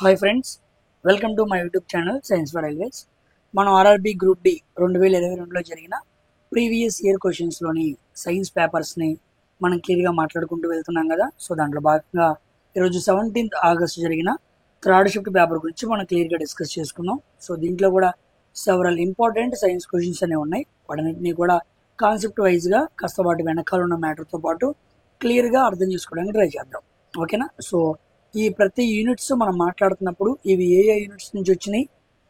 Hi friends, welcome to my YouTube channel science for railways. మనం RRB group D 2022లో జరిగిన previous year క్వశ్చన్స్లోని science పేపర్స్ని మనం క్లియర్గా మాట్లాడుకుంటూ వెళ్తున్నాం కదా. సో దాంట్లో భాగంగా ఈరోజు 17th ఆగస్ట్ జరిగిన థర్డ్ షిఫ్ట్ పేపర్ గురించి మనం క్లియర్గా డిస్కస్ చేసుకున్నాం. సో దీంట్లో కూడా సెవరల్ ఇంపార్టెంట్ సైన్స్ క్వశ్చన్స్ అనేవి ఉన్నాయి. వాటన్నిటిని కూడా కాన్సెప్ట్ వైజ్గా కాస్త వాటి వెనకాల ఉన్న మ్యాటర్తో పాటు క్లియర్గా అర్థం చేసుకోవడానికి ట్రై చేద్దాం. ఓకేనా? సో ఈ ప్రతి యూనిట్స్ మనం మాట్లాడుతున్నప్పుడు ఇవి ఏ యూనిట్స్ నుంచి వచ్చినాయి,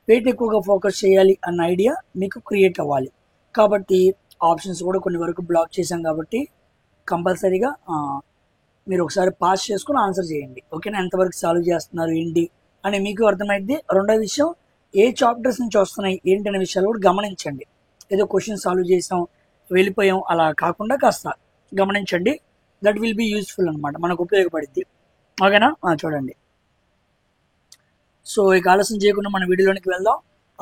వెయిట్ ఎక్కువగా ఫోకస్ చేయాలి అన్న ఐడియా మీకు క్రియేట్ అవ్వాలి. కాబట్టి ఆప్షన్స్ కూడా కొన్ని వరకు బ్లాక్ చేశాం కాబట్టి కంపల్సరీగా మీరు ఒకసారి పాస్ చేసుకుని ఆన్సర్ చేయండి. ఓకేనా? ఎంతవరకు సాల్వ్ చేస్తున్నారు ఏంటి అని మీకు అర్థమైంది. రెండో విషయం, ఏ చాప్టర్స్ నుంచి వస్తున్నాయి ఏంటి అనే విషయాలు కూడా గమనించండి. ఏదో క్వశ్చన్ సాల్వ్ చేసాం వెళ్ళిపోయాం అలా కాకుండా కాస్త గమనించండి. దట్ విల్ బి యూస్ఫుల్ అనమాట, మనకు ఉపయోగపడుద్ది. ఓకేనా? చూడండి. సో ఇక ఆలస్యం చేయకుండా మన వీడియోలోనికి వెళ్దాం.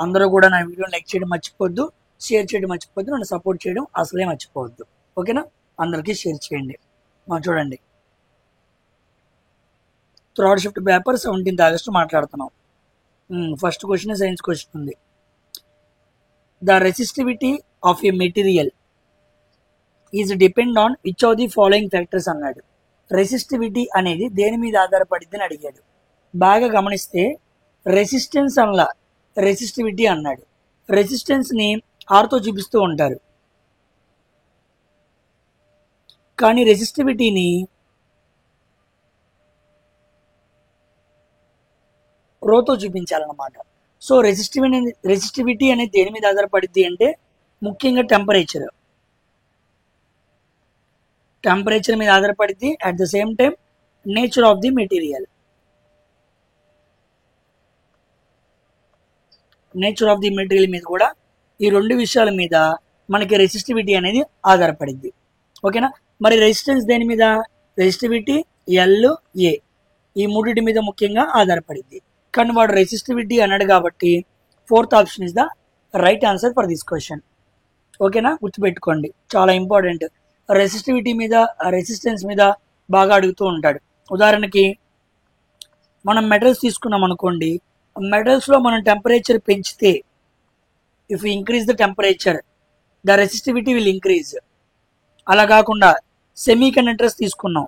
అందరూ కూడా నా వీడియోని లైక్ చేయడం మర్చిపోవద్దు, షేర్ చేయడం మర్చిపోవద్దు, నన్ను సపోర్ట్ చేయడం అసలే మర్చిపోవద్దు. ఓకేనా? అందరికీ షేర్ చేయండి. చూడండి, third shift paper 17th August మాట్లాడుతున్నాం. ఫస్ట్ క్వశ్చన్ సైన్స్ క్వశ్చన్ ఉంది. The resistivity of A material is depend on which of the following factors అన్నాడు. రెసిస్టివిటీ అనేది దేని మీద ఆధారపడిద్దని అడిగాడు. బాగా గమనిస్తే రెసిస్టెన్స్ అనలా, రెసిస్టివిటీ అన్నాడు. రెసిస్టెన్స్ని ఆర్తో చూపిస్తూ ఉంటారు, కానీ రెసిస్టివిటీని రోతో చూపించాలన్నమాట. సో రెసిస్టివిటీ అనేది దేని మీద ఆధారపడిద్ది అంటే ముఖ్యంగా టెంపరేచర్ మీద ఆధారపడిద్ది. At the same time nature of the material మీద కూడా ఈ రెండు విషయాల మీద మనకి రెసిస్టివిటీ అనేది ఆధారపడిద్ది. ఓకేనా? మరి రెసిస్టెన్స్ దేని మీద? రెసిస్టివిటీ ఎల్ ఏ ఈ మూడింటి మీద ముఖ్యంగా ఆధారపడిద్ది. కానీ వాడు రెసిస్టివిటీ అన్నాడు కాబట్టి fourth option is the right answer for this question. ఓకేనా? గుర్తుపెట్టుకోండి, చాలా ఇంపార్టెంట్. రెసిస్టివిటీ మీద, రెసిస్టెన్స్ మీద బాగా అడుగుతూ ఉంటాడు. ఉదాహరణకి మనం మెటల్స్ తీసుకున్నాం అనుకోండి, మెటల్స్లో మనం టెంపరేచర్ పెంచితే, if you increase the temperature the resistivity will increase. అలా కాకుండా సెమీ కండక్టర్స్ తీసుకున్నాం,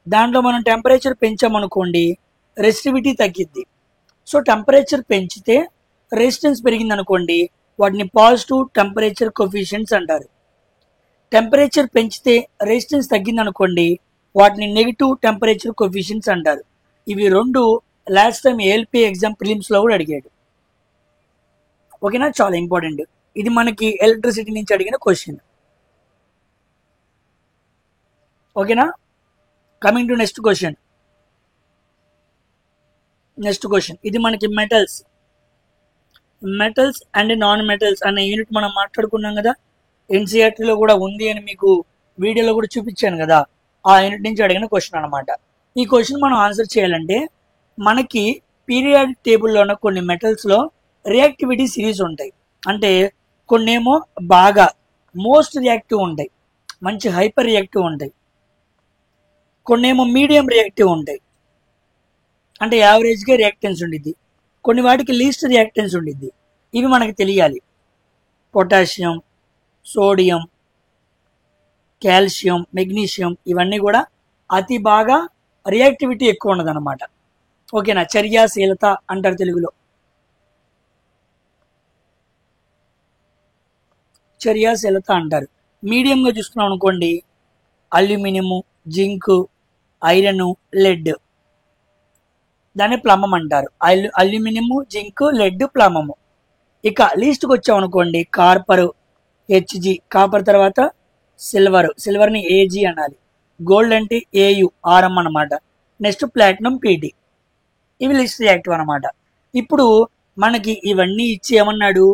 దాంట్లో మనం టెంపరేచర్ పెంచామనుకోండి రెసిస్టివిటీ తగ్గిద్ది. సో టెంపరేచర్ పెంచితే రెసిస్టెన్స్ పెరిగింది అనుకోండి, వాటిని పాజిటివ్ టెంపరేచర్ కోఎఫిషియెంట్స్ అంటారు. టెంపరేచర్ పెంచితే రెసిస్టెన్స్ తగ్గింది అనుకోండి, వాటిని నెగిటివ్ టెంపరేచర్ కోఎఫిషియెంట్స్ అంటారు. ఇవి రెండు లాస్ట్ టైం ఏఎల్పి ఎగ్జామ్ ప్రిలిమ్స్లో కూడా అడిగాడు. ఓకేనా? చాలా ఇంపార్టెంట్. ఇది మనకి ఎలక్ట్రిసిటీ నుంచి అడిగిన క్వశ్చన్. ఓకేనా? Coming to next question. ఇది మనకి మెటల్స్ అండ్ నాన్ మెటల్స్ అనే యూనిట్ మనం మాట్లాడుకున్నాం కదా. ఎన్సీఆర్టీలో కూడా ఉంది అని మీకు వీడియోలో కూడా చూపించాను కదా. ఆ యూనిట్ నుంచి అడిగిన క్వశ్చన్ అనమాట. ఈ క్వశ్చన్ మనం ఆన్సర్ చేయాలంటే మనకి పీరియాడిక్ టేబుల్లో ఉన్న కొన్ని మెటల్స్లో రియాక్టివిటీ సిరీస్ ఉంటాయి. అంటే కొన్నేమో బాగా మోస్ట్ రియాక్టివ్ ఉంటాయి, మంచి హైపర్ రియాక్టివ్ ఉంటాయి. కొన్నేమో మీడియం రియాక్టివ్ ఉంటాయి, అంటే యావరేజ్గా రియాక్టెన్స్ ఉండిద్ది. కొన్ని వాటికి లీస్ట్ రియాక్టెన్స్ ఉండిద్ది. ఇవి మనకి తెలియాలి. పొటాషియం, సోడియం, కాల్షియం, మెగ్నీషియం ఇవన్నీ కూడా అతి బాగా రియాక్టివిటీ ఎక్కువ ఉండదు అనమాట. ఓకేనా? చర్యాశీలత అంటారు తెలుగులో. చర్యాశీలత అంటారు. మీడియంగా చూసుకున్నాం అనుకోండి, అల్యూమినియము, జింకు, ఐరన్, లెడ్, దాన్ని ప్లమం అంటారు. అల్యూమినియము, జింక్, లెడ్, ప్లమము. ఇక లీస్ట్కి వచ్చామనుకోండి, కార్పర్, హెచ్జి, కాపర్ తర్వాత సిల్వర్ని ఏజీ అనాలి. గోల్డ్ అంటే ఏయు, ఆర్ఎం అనమాట. Next platinum, PT. ఇవి లీస్ట్ రియాక్టివ్ అనమాట. ఇప్పుడు మనకి ఇవన్నీ ఇచ్చి ఏమన్నాడు,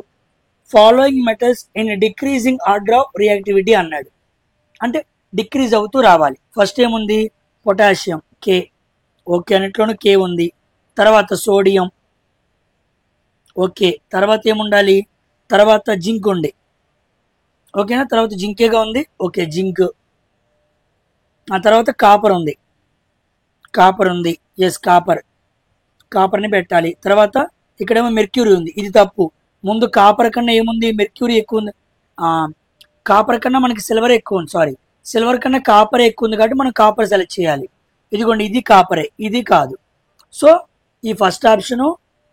following metals in decreasing order of reactivity అన్నాడు. అంటే డిక్రీజ్ అవుతూ రావాలి. ఫస్ట్ ఏముంది? పొటాషియం, కే. ఓకే, అన్నిట్లోనూ కే ఉంది. తర్వాత సోడియం, ఓకే. తర్వాత ఏముండాలి? తర్వాత జింక్ ఉంది. ఓకేనా? తర్వాత జింకేగా ఉంది, ఓకే జింక్. ఆ తర్వాత కాపర్ ఉంది. కాపర్ ఉంది, ఎస్ కాపర్ని పెట్టాలి. తర్వాత ఇక్కడేమో మెర్క్యూరీ ఉంది, ఇది తప్పు. ముందు కాపర్ కన్నా ఏముంది, మెర్క్యూరీ ఎక్కువ ఉంది. కాపర్ కన్నా మనకి సిల్వర్ ఎక్కువ ఉంది, సారీ సిల్వర్ కన్నా కాపర్ ఎక్కువ ఉంది కాబట్టి మనం కాపర్ సెలెక్ట్ చేయాలి. ఇదిగోండి ఇది కాపరే, ఇది కాదు. సో ఈ ఫస్ట్ ఆప్షను,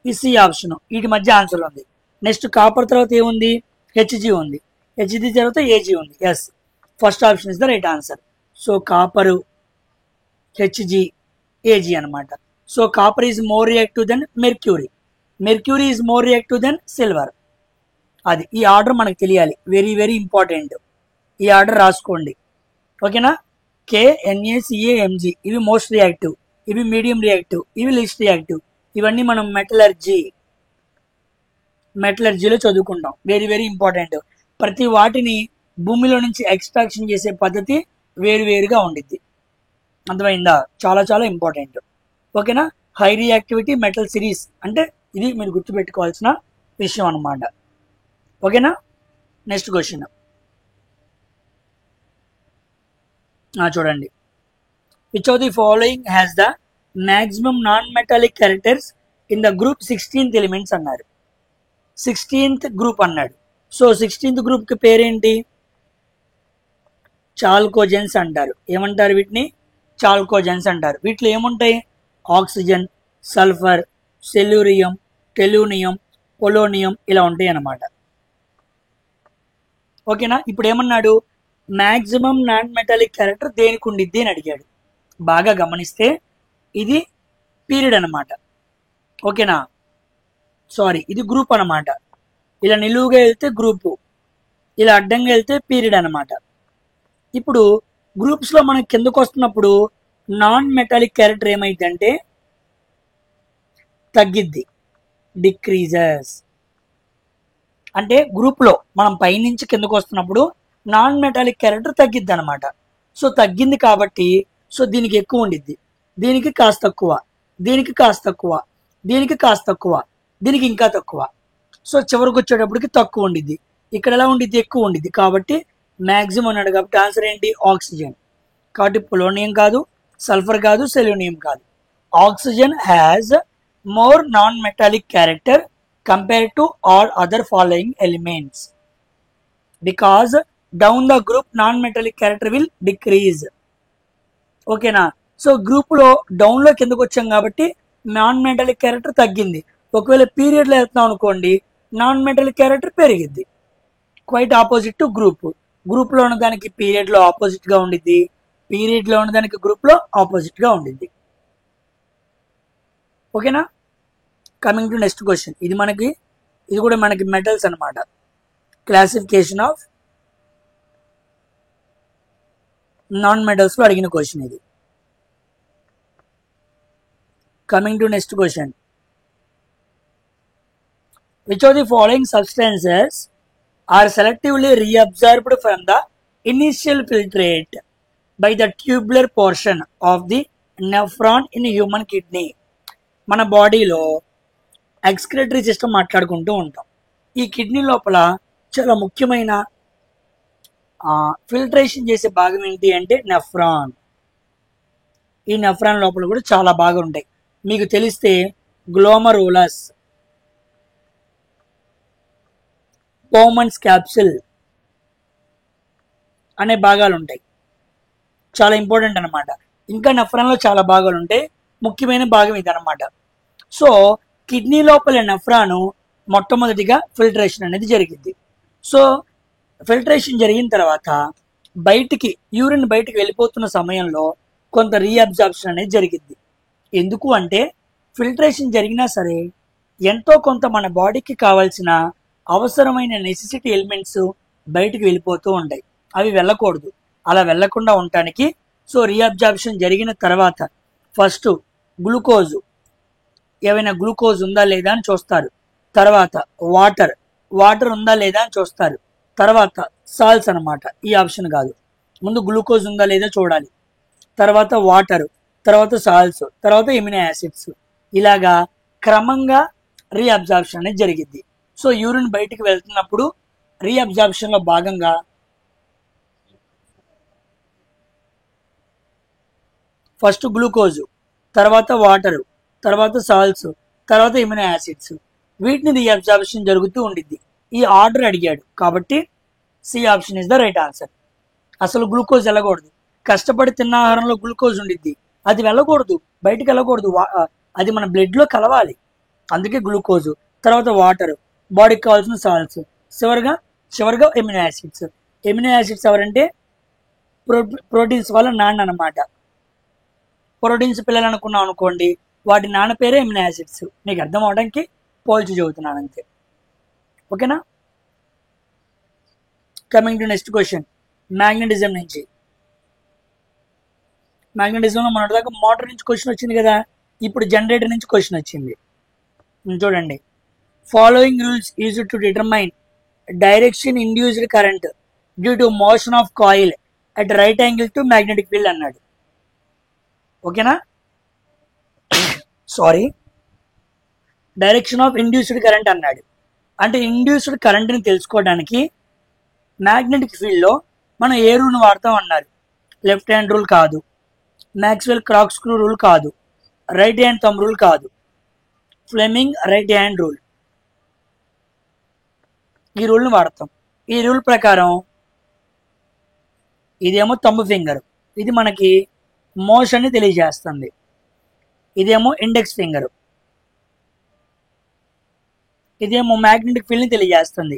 ఈ సి ఆప్షను, వీటి మధ్య ఆన్సర్ ఉంది. నెక్స్ట్ కాపర్ తర్వాత ఏముంది, హెచ్జి ఉంది, హెచ్జి తర్వాత ఏజీ ఉంది. Yes, first option is the right answer. So copper, HG, AG అనమాట. So copper is more reactive than mercury, mercury is more reactive than silver. అది ఈ ఆర్డర్ మనకు తెలియాలి, వెరీ వెరీ ఇంపార్టెంట్. ఈ order రాసుకోండి, ఓకేనా. KNaCaMg ఇవి మోస్ట్ రియాక్టివ్, ఇవి మీడియం రియాక్టివ్, ఇవి లీస్ట్ రియాక్టివ్. ఇవన్నీ మనం మెటలర్జీలో చదువుకుంటాం, వెరీ వెరీ ఇంపార్టెంట్. ప్రతి వాటిని భూమిలో నుంచి ఎక్స్ట్రాక్షన్ చేసే పద్ధతి వేరువేరుగా ఉండిద్ది, అర్థమైందా. చాలా చాలా ఇంపార్టెంట్, ఓకేనా. హై రియాక్టివిటీ మెటల్ సిరీస్ అంటే ఇది మీరు గుర్తుపెట్టుకోవాల్సిన విషయం అనమాట, ఓకేనా. నెక్స్ట్ క్వశ్చన్ చూడండి. Which of the following has the maximum non metallic characters in the group 16th elements అన్నారు. 16th గ్రూప్ అన్నాడు. సో 16th గ్రూప్కి పేరేంటి, చాల్కోజెన్స్ అంటారు. ఏమంటారు వీటిని, చాల్కోజెన్స్ అంటారు. వీటిలో ఏముంటాయి, ఆక్సిజన్, సల్ఫర్, సెల్యూరియం, టెలూనియం, పొలోనియం ఇలా ఉంటాయి అన్నమాట, ఓకేనా. ఇప్పుడు ఏమన్నాడు, మ్యాక్సిమం నాన్ మెటాలిక్ క్యారెక్టర్ దేనికి ఉండిద్ది అని అడిగాడు. బాగా గమనిస్తే ఇది పీరియడ్ అనమాట, ఓకేనా. సారీ, ఇది గ్రూప్ అనమాట. ఇలా నిలువుగా వెళ్తే గ్రూపు, ఇలా అడ్డంగా వెళ్తే పీరియడ్ అనమాట. ఇప్పుడు గ్రూప్స్లో మనం కిందకు వస్తున్నప్పుడు నాన్ మెటాలిక్ క్యారెక్టర్ ఏమైందంటే తగ్గిద్ది, డిక్రీజెస్. అంటే గ్రూప్లో మనం పైనుంచి కిందకు వస్తున్నప్పుడు నాన్ మెటాలిక్ క్యారెక్టర్ తగ్గిద్ది అనమాట. సో తగ్గింది కాబట్టి సో దీనికి ఎక్కువ ఉండిద్ది, దీనికి కాస్త తక్కువ, దీనికి కాస్త తక్కువ, దీనికి కాస్త తక్కువ, దీనికి ఇంకా తక్కువ. సో చివరికి వచ్చేటప్పటికి తక్కువ ఉండిద్ది. ఇక్కడ ఎలా ఉండిద్ది, ఎక్కువ ఉండిద్ది. కాబట్టి మ్యాక్సిమం అన్నాడు కాబట్టి ఆన్సర్ ఏంటి, ఆక్సిజన్. కాబట్టి పొలోనియం కాదు, సల్ఫర్ కాదు, సెలూనియం కాదు. Oxygen has more non metallic character compared to all other following elements because down the group non metallic character will decrease, ఓకేనా. సో గ్రూప్లో డౌన్లో కిందకు వచ్చాం కాబట్టి నాన్ మెటాలిక్ క్యారెక్టర్ తగ్గింది. ఒకవేళ పీరియడ్లో వెళ్తున్నాం అనుకోండి, నాన్ మెటాలిక్ క్యారెక్టర్ పెరిగిద్ది. క్వైట్ ఆపోజిట్ టు గ్రూప్లో ఉన్న దానికి పీరియడ్లో ఆపోజిట్గా ఉండిద్ది, పీరియడ్లో ఉన్న దానికి గ్రూప్లో ఆపోజిట్గా ఉండిద్ది, ఓకేనా. Coming to next question. ఇది కూడా మనకి మెటల్స్ అనమాట. క్లాసిఫికేషన్ ఆఫ్ నాన్ మెటల్స్లో అడిగిన క్వశ్చన్ ఇది. Coming to next question. Which of the following substances are selectively reabsorbed from the initial filtrate by the tubular portion of the nephron in human kidney? మన బాడీలో excretory system మాట్లాడుకుంటూ ఉంటాం. ఈ kidney లోపల చాలా ముఖ్యమైన ఫిల్టరేషన్ చేసే భాగం ఏంటి అంటే నెఫ్రాన్. ఈ నెఫ్రాన్ లోపల కూడా చాలా భాగాలు ఉంటాయి. మీకు తెలిస్తే గ్లోమరూలస్, బౌమన్స్ క్యాప్సిల్ అనే భాగాలు ఉంటాయి, చాలా ఇంపార్టెంట్ అనమాట. ఇంకా నెఫ్రాన్లో చాలా భాగాలు ఉంటాయి, ముఖ్యమైన భాగం ఇది అనమాట. సో కిడ్నీ లోపల నెఫ్రాను మొట్టమొదటిగా ఫిల్టరేషన్ అనేది జరిగింది. సో ఫిల్టరేషన్ జరిగిన తర్వాత యూరిన్ బయటికి వెళ్ళిపోతున్న సమయంలో కొంత రీఅబ్జార్ప్షన్ అనేది జరిగింది. ఎందుకు అంటే ఫిల్టరేషన్ జరిగినా సరే ఎంతో కొంత మన బాడీకి కావాల్సిన అవసరమైన నెసెసిటీ ఎలిమెంట్స్ బయటికి వెళ్ళిపోతూ ఉంటాయి, అవి వెళ్ళకూడదు. అలా వెళ్లకుండా ఉండటానికి సో రీఅబ్జార్ప్షన్ జరిగిన తర్వాత ఫస్ట్ గ్లూకోజు, ఏమైనా గ్లూకోజ్ ఉందా లేదా అని చూస్తారు. తర్వాత వాటర్ ఉందా లేదా అని చూస్తారు. తర్వాత సాల్ట్స్ అనమాట, ఈ ఆప్షన్ కాదు. ముందు గ్లూకోజ్ ఉందా లేదా చూడాలి, తర్వాత వాటర్, తర్వాత సాల్ట్స్, తర్వాత ఎమినో యాసిడ్స్. ఇలాగా క్రమంగా రీఅబ్జార్ప్షన్ అనేది జరిగింది. సో యూరిన్ బయటికి వెళ్తున్నప్పుడు రీఅబ్జార్ప్షన్లో భాగంగా ఫస్ట్ గ్లూకోజు, తర్వాత వాటర్, తర్వాత సాల్ట్స్, తర్వాత ఇమ్యూనో యాసిడ్స్. వీటిని రీఅబ్జార్ప్షన్ జరుగుతూ ఉండిద్ది. ఈ ఆర్డర్ అడిగాడు కాబట్టి C option is the right answer. అసలు గ్లూకోజ్ వెళ్ళకూడదు. కష్టపడి తిన్న ఆహారంలో గ్లూకోజ్ ఉండిద్ది, అది వెళ్ళకూడదు, బయటకు వెళ్ళకూడదు, అది మన బ్లడ్ లో కలవాలి. అందుకే గ్లూకోజ్, తర్వాత వాటర్, బాడీకి కావాల్సిన సాల్ట్స్, చివరిగా ఎమినో యాసిడ్స్. ఎమినో యాసిడ్స్ ఎవరంటే ప్రోటీన్స్ వల్ల నాన్న అనమాట. ప్రోటీన్స్ పిల్లలు అనుకున్నాం అనుకోండి, వాటి నాన్న పేరే ఎమినో యాసిడ్స్. మీకు అర్థం అవడానికి పోల్చి చెబుతున్నాను అంతే. ఓకేనా? Coming to next question, magnetism నుంచి. మ్యాగ్నెటిజంలో మన దాకా మోటార్ నుంచి క్వశ్చన్ వచ్చింది కదా, ఇప్పుడు జనరేటర్ నుంచి క్వశ్చన్ వచ్చింది. చూడండి, following rules used to determine direction induced current due to motion of coil at right angle to magnetic field అన్నాడు. ఓకేనా? Sorry, direction of induced current అన్నాడు. అంటే ఇండ్యూస్డ్ కరెంట్ని తెలుసుకోవడానికి మ్యాగ్నెటిక్ ఫీల్డ్లో మనం ఏ రూల్ని వాడతాం అన్నారు. లెఫ్ట్ హ్యాండ్ రూల్ కాదు, మ్యాక్స్వెల్ క్రాక్ స్క్రూ రూల్ కాదు, రైట్ హ్యాండ్ థంబ్ రూల్ కాదు, ఫ్లెమింగ్ రైట్ హ్యాండ్ రూల్. ఈ రూల్ని వాడతాం. ఈ రూల్ ప్రకారం ఇదేమో థంబ్ ఫింగర్, ఇది మనకి మోషన్ని తెలియజేస్తుంది. ఇదేమో ఇండెక్స్ ఫింగర్, ఇదేమో మ్యాగ్నెటిక్ ఫీల్డ్ని తెలియజేస్తుంది.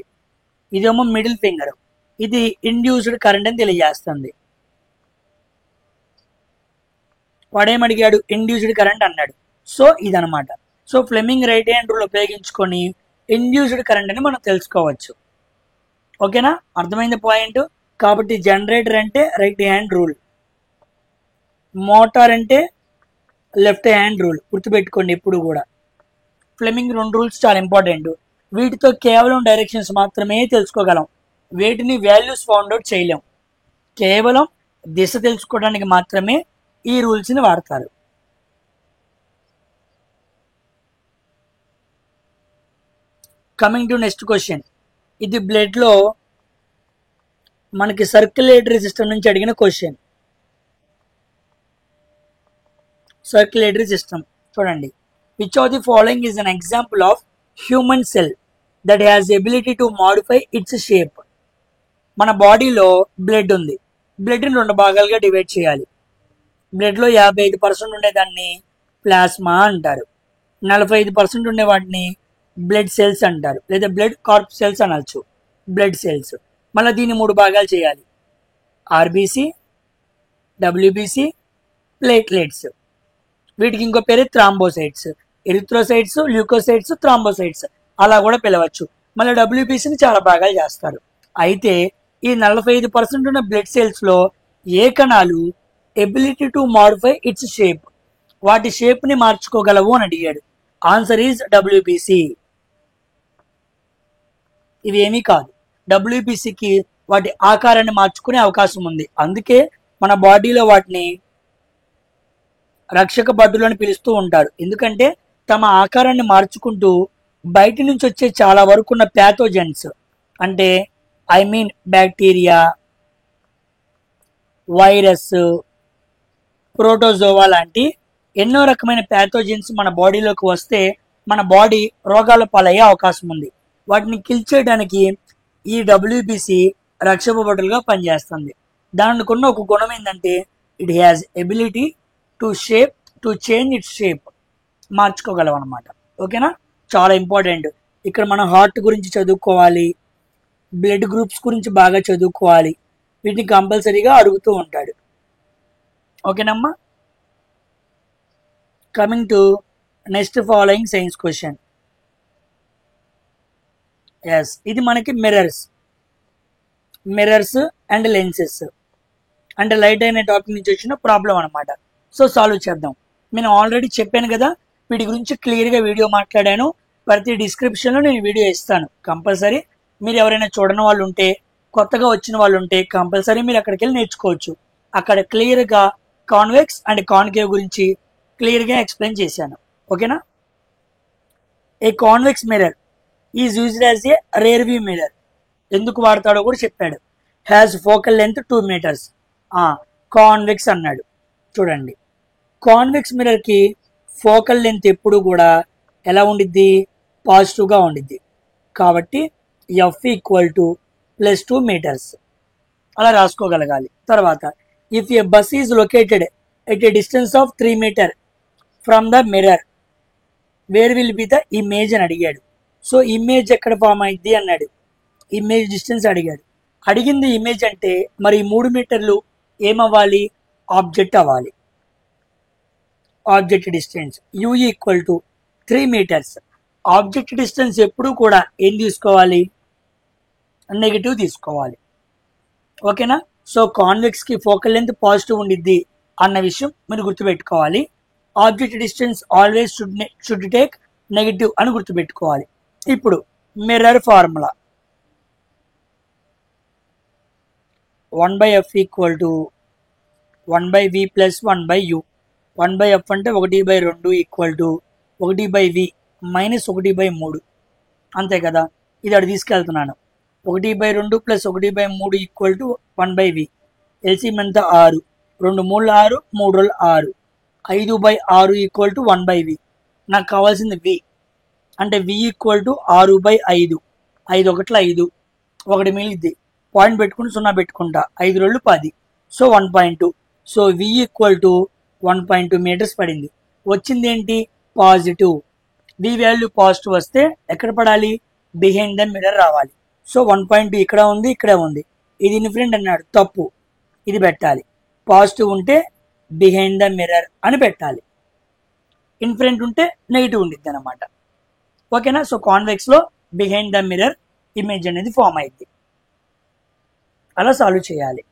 ఇదేమో మిడిల్ ఫింగర్, ఇది ఇండ్యూస్డ్ కరెంట్ అని తెలియజేస్తుంది. వాడేమడిగాడు? ఇండ్యూస్డ్ కరెంట్ అన్నాడు. సో ఇదనమాట. So Fleming right hand rule ఉపయోగించుకొని ఇండ్యూస్డ్ కరెంట్ అని మనం తెలుసుకోవచ్చు. ఓకేనా? అర్థమైంది పాయింట్. కాబట్టి జనరేటర్ అంటే రైట్ హ్యాండ్ రూల్, మోటార్ అంటే లెఫ్ట్ హ్యాండ్ రూల్. గుర్తుపెట్టుకోండి ఎప్పుడు కూడా. ఫ్లెమింగ్ రెండు రూల్స్ చాలా ఇంపార్టెంట్. వీటితో కేవలం డైరెక్షన్స్ మాత్రమే తెలుసుకోగలం, వీటిని వాల్యూస్ ఫౌండ్ అవుట్ చేయలేం. కేవలం దిశ తెలుసుకోవడానికి మాత్రమే ఈ రూల్స్ని వాడతారు. కమింగ్ టు నెక్స్ట్ క్వశ్చన్, ఇది బ్లడ్లో మనకి సర్క్యులేటరీ సిస్టమ్ నుంచి అడిగిన క్వశ్చన్. సర్క్యులేటరీ సిస్టమ్ చూడండి, which of the following is an example of human cell that has ability to modify it's shape. మన బాడీలో బ్లడ్ ఉంది, బ్లడ్ని రెండు భాగాలుగా డివైడ్ చేయాలి. బ్లడ్లో 55% ఉండేదాన్ని ప్లాస్మా అంటారు, 45% ఉండే వాటిని బ్లడ్ సెల్స్ అంటారు, లేదా బ్లడ్ కార్ప్ సెల్స్ అనొచ్చు, బ్లడ్ సెల్స్. మళ్ళీ దీన్ని 3 భాగాలు చేయాలి, ఆర్బీసీ, డబ్ల్యూబీసీ, ప్లేట్లెట్స్. వీటికి ఇంకో పేరు థ్రాంబోసైట్స్, ఎరిథ్రోసైట్స్, ల్యూకోసైట్స్, థ్రాంబోసైట్స్ అలా కూడా పిలవచ్చు. మళ్ళీ డబ్ల్యూబీసీని చాలా భాగాలు చేస్తారు. అయితే ఈ 45% ఉన్న బ్లడ్ సెల్స్లో ఏ కణాలు ability to modify it's shape, వాటి షేప్ని మార్చుకోగలవు అని అడిగాడు. Answer is WBC. ఇవి ఏమీ కాదు, డబ్ల్యూబీసీకి వాటి ఆకారాన్ని మార్చుకునే అవకాశం ఉంది. అందుకే మన బాడీలో వాటిని రక్షక భటులు అని పిలుస్తూ ఉంటారు. ఎందుకంటే తమ ఆకారాన్ని మార్చుకుంటూ బయట నుంచి వచ్చే చాలా వరకు ఉన్న ప్యాథోజన్స్, అంటే బ్యాక్టీరియా, వైరస్, ప్రోటోజోవా లాంటి ఎన్నో రకమైన ప్యాథోజన్స్ మన బాడీలోకి వస్తే మన బాడీ రోగాల పాలయ్యే అవకాశం ఉంది. వాటిని కిల్ చేయడానికి ఈ డబ్ల్యూబీసీ రక్షక భటులుగా పనిచేస్తుంది. దానికి ఉన్న ఒక గుణం ఏంటంటే it has ability to change its shape, మార్చుకోగలం అనమాట. ఓకేనా? చాలా ఇంపార్టెంట్. ఇక్కడ మనం హార్ట్ గురించి చదువుకోవాలి, బ్లడ్ గ్రూప్స్ గురించి బాగా చదువుకోవాలి. వీటిని కంపల్సరీగా అడుగుతూ ఉంటాడు. ఓకేనమ్మా? Coming to next following science question. Yes, ఇది మనకి మిర్రర్స్ అండ్ లెన్సెస్ అంటే లైట్ అనే టాపిక్ నుంచి వచ్చిన ప్రాబ్లం అనమాట. సో సాల్వ్ చేద్దాం. నేను ఆల్రెడీ చెప్పాను కదా, వీటి గురించి క్లియర్గా వీడియో మాట్లాడాను. ప్రతి డిస్క్రిప్షన్లో నేను వీడియో ఇస్తాను. కంపల్సరీ మీరు ఎవరైనా చూడని వాళ్ళు ఉంటే, కొత్తగా వచ్చిన వాళ్ళు ఉంటే కంపల్సరీ మీరు అక్కడికి వెళ్ళి నేర్చుకోవచ్చు. అక్కడ క్లియర్గా కాన్వెక్స్ అండ్ కాన్కేవ్ గురించి క్లియర్గా ఎక్స్ప్లెయిన్ చేశాను. ఓకేనా? ఏ convex mirror is used as a rear view mirror. ఎందుకు వాడతాడో కూడా చెప్పాడు. Has focal length 2 meters. Convex అన్నాడు. చూడండి, కాన్వెక్స్ మిర్రర్కి ఫోకల్ లెంత్ ఎప్పుడు కూడా ఎలా ఉండిద్ది, పాజిటివ్గా ఉండిద్ది. కాబట్టి ఎఫ్ ఈక్వల్ టు +2 మీటర్స్ అలా రాసుకోగలగాలి. తర్వాత if a bus is located at a distance of 3 meter from the mirror where will be the image అని అడిగాడు. సో ఇమేజ్ ఎక్కడ ఫామ్ అయింది అన్నాడు, ఇమేజ్ డిస్టెన్స్ అడిగాడు. అడిగింది ఇమేజ్ అంటే మరి 3 మీటర్లు ఏమవ్వాలి, ఆబ్జెక్ట్ అవ్వాలి. Object distance u equal to 3 meters. Object distance ఎప్పుడు కూడా ఏం తీసుకోవాలి, నెగిటివ్ తీసుకోవాలి. ఓకేనా. సో కాన్వెక్స్కి ఫోకల్ లెంత్ పాజిటివ్ ఉండిద్ది అన్న విషయం మీరు గుర్తుపెట్టుకోవాలి. Object distance always should take negative అని గుర్తుపెట్టుకోవాలి. ఇప్పుడు mirror formula 1/f equal to 1/v plus 1/u. 1/f అంటే 1/2 ఈక్వల్ టు 1/v మైనస్ 1/3 అంతే కదా. ఇది అక్కడ తీసుకెళ్తున్నాను. 1/2 plus 1/3 equal to 1/v. LCM ఎంత 6, 2 3 6, 3 6, 5/6 ఈక్వల్ టు 1/v. నాకు కావాల్సింది v అంటే v ఈక్వల్ టు 6/5. 5 1 5, 1 మిగిలిద్ది, పాయింట్ పెట్టుకుని 0 పెట్టుకుంటా, 5 2 10, so 1.2. So v equal to 1.2 meters పడింది. వచ్చింది ఏంటి, పాజిటివ్. v వాల్యూ పాజిటివ్ వస్తే ఎక్కడ పడాలి, బిహైండ్ ద మిర్రర్ రావాలి. సో 1.2 ఇక్కడ ఉంది, ఇక్కడ ఉంది. ఇది ఇన్ఫ్రంట్ అన్నాడు, తప్పు. ఇది పెట్టాలి. పాజిటివ్ ఉంటే బిహైండ్ ద మిర్రర్ అని పెట్టాలి, ఇన్ఫ్రంట్ ఉంటే నెగిటివ్ ఉండిద్ది అనమాట. ఓకేనా. సో కాన్వెక్స్ లో బిహైండ్ ద మిర్రర్ ఇమేజ్ అనేది ఫామ్ అయింది. అలా సాల్వ్ చేయాలి.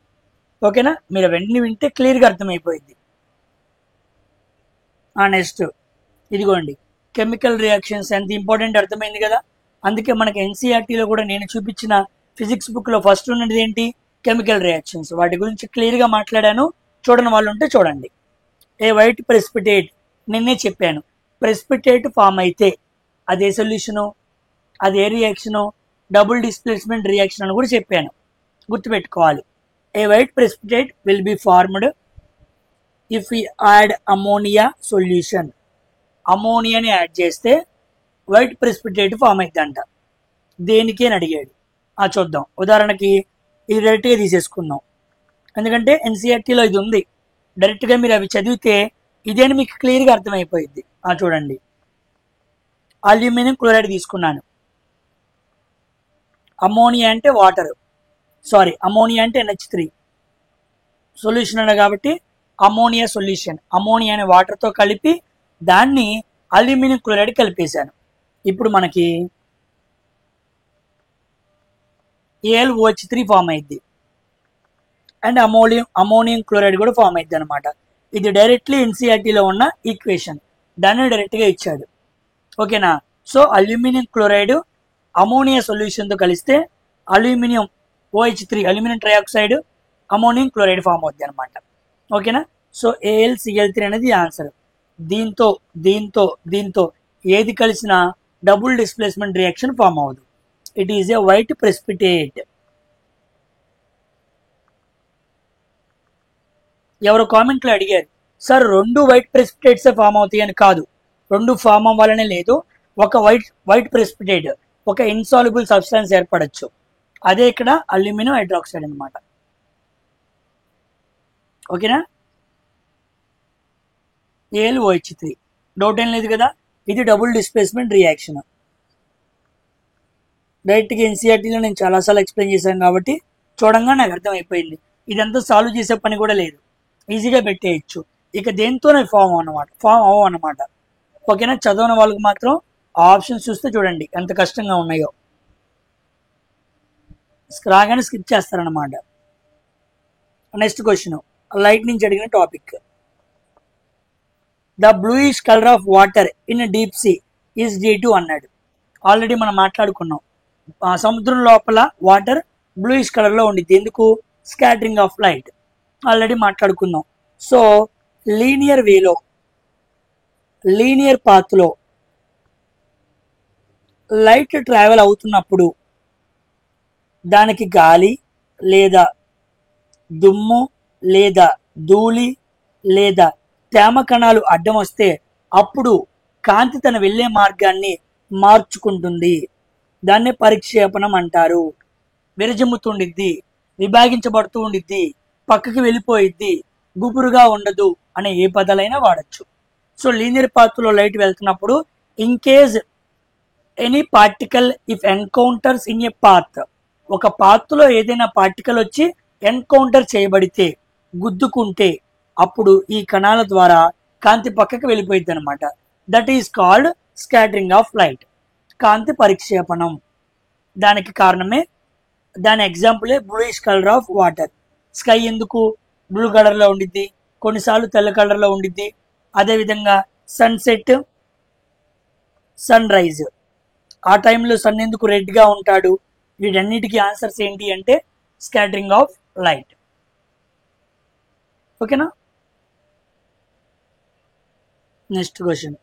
ఓకేనా. మీరు వెంటనే వింటే క్లియర్గా అర్థమైపోయింది. నెక్స్ట్ ఇదిగోండి, కెమికల్ రియాక్షన్స్ ఎంత ఇంపార్టెంట్ అర్థమైంది కదా. అందుకే మనకి ఎన్సీఆర్టీలో కూడా నేను చూపించిన ఫిజిక్స్ బుక్లో ఫస్ట్ ఉన్నది ఏంటి, కెమికల్ రియాక్షన్స్. వాటి గురించి క్లియర్గా మాట్లాడాను. చూడని వాళ్ళు ఉంటే చూడండి. ఏ వైట్ ప్రెసిపిటేట్, నిన్నే చెప్పాను, ప్రెసిపిటేట్ ఫామ్ అయితే అదే సొల్యూషను, అదే రియాక్షను, డబుల్ డిస్ప్లేస్మెంట్ రియాక్షన్ అని కూడా చెప్పాను, గుర్తుపెట్టుకోవాలి. A white precipitate will be formed if we add ammonia solution. అమోనియాని యాడ్ చేస్తే వైట్ ప్రెసిపిటేట్ ఫామ్ అవుతుందంట. దేనికి అని అడిగాడు. చూద్దాం. ఉదాహరణకి ఇది డైరెక్ట్గా తీసేసుకుందాం, ఎందుకంటే ఎన్సీఆర్టీలో ఇది ఉంది. డైరెక్ట్గా మీరు అవి చదివితే ఇదేని మీకు క్లియర్గా అర్థమైపోయింది. చూడండి, అల్యూమినియం క్లోరైడ్ తీసుకున్నాను. అమోనియా అంటే వాటర్, సారీ అమోనియా అంటే NH3 సొల్యూషన్ అన్న కాబట్టి అమోనియా సొల్యూషన్. అమోనియా అనే వాటర్తో కలిపి దాన్ని అల్యూమినియం క్లోరైడ్ కలిపేశాను. ఇప్పుడు మనకి AlOH3 ఫామ్ అయింది అండ్ అమోనియం క్లోరైడ్ కూడా ఫామ్ అయింది అనమాట. ఇది డైరెక్ట్లీ ఎన్సీఆర్టీలో ఉన్న ఈక్వేషన్, దాన్ని డైరెక్ట్గా ఇచ్చాడు. ఓకేనా. సో అల్యూమినియం క్లోరైడ్ అమోనియా సొల్యూషన్తో కలిస్తే aluminium OH3, aluminium trioxide, ammonium chloride form అవుద్ది అనమాట. ఓకేనా. సో AlCl3 అనేది ఆన్సర్. దీంతో దీంతో దీంతో ఏది కలిసినా డబుల్ డిస్ప్లేస్మెంట్ రియాక్షన్ ఫామ్ అవ్వదు. It is a white precipitate. ఎవరో కామెంట్లో అడిగారు, సార్ 2 వైట్ ప్రెసిపిటేట్స్ ఫామ్ అవుతాయి అని. కాదు, 2 ఫామ్ అవ్వాలనే లేదు. ఒక వైట్ ప్రెసిపిటేట్, ఒక ఇన్సాల్యుబుల్ సబ్స్టాన్స్ ఏర్పడచ్చు. అదే ఇక్కడ అల్యూమినియం హైడ్రాక్సైడ్ అనమాట. ఓకేనా. AlOH3 డౌట్ ఏం లేదు కదా. ఇది డబుల్ డిస్ప్లేస్మెంట్ రియాక్షన్. డైరెక్ట్గా ఎన్సీఆర్టీలో నేను చాలాసార్లు ఎక్స్ప్లెయిన్ చేశాను కాబట్టి చూడంగా నాకు అర్థమైపోయింది. ఇదంతా సాల్వ్ చేసే పని కూడా లేదు, ఈజీగా పెట్టేయచ్చు. ఇక దేంతోనే ఫామ్ అవ్వనమాట. ఓకేనా. చదవని వాళ్ళకి మాత్రం ఆప్షన్స్ చూస్తే చూడండి ఎంత కష్టంగా ఉన్నాయో, రాగానే స్కిప్ చేస్తారనమాట. నెక్స్ట్ క్వశ్చన్, లైట్ నుంచి అడిగిన topic. The bluish colour of water in deep sea is due to అన్నాడు. ఆల్రెడీ మనం మాట్లాడుకున్నాం. సముద్రం లోపల వాటర్ బ్లూయిష్ కలర్లో ఉండిద్ది. ఎందుకు, స్కాటరింగ్ ఆఫ్ లైట్. ఆల్రెడీ మాట్లాడుకుందాం. సో లీనియర్ వేలో, లీనియర్ పాత్లో లైట్ ట్రావెల్ అవుతున్నప్పుడు దానికి గాలి లేదా దుమ్ము లేదా ధూళి లేదా తేమ కణాలు అడ్డం వస్తే అప్పుడు కాంతి తన వెళ్ళే మార్గాన్ని మార్చుకుంటుంది. దాన్నే పరిక్షేపణం అంటారు. విరజిమ్ముతుండిద్ది, విభాగించబడుతూ ఉండిద్ది, పక్కకి వెళ్ళిపోయిద్ది, గుబురుగా ఉండదు అనే ఏ పదాలైనా వాడచ్చు. సో లీనియర్ పాత్లో లైట్ వెళ్తున్నప్పుడు in case any particle if encounters in a path, ఒక పాత్లో ఏదైనా పార్టికల్ వచ్చి ఎన్కౌంటర్ చేయబడితే, గుద్దుకుంటే, అప్పుడు ఈ కణాల ద్వారా కాంతి పక్కకి వెళ్ళిపోయింది అనమాట. That is called scattering of light, కాంతి పరిక్షేపణం. దానికి కారణమే, దాని ఎగ్జాంపులే bluish colour of water. Sky ఎందుకు బ్లూ కలర్లో ఉండిద్ది, కొన్నిసార్లు తెల్ల కలర్లో ఉండిద్ది. అదేవిధంగా సన్సెట్, సన్ రైజ్, ఆ టైంలో సన్ ఎందుకు రెడ్గా ఉంటాడు. వీటన్నిటికీ ఆన్సర్స్ ఏంటి అంటే స్కాటరింగ్ ఆఫ్ లైట్. ఓకేనా. Next question.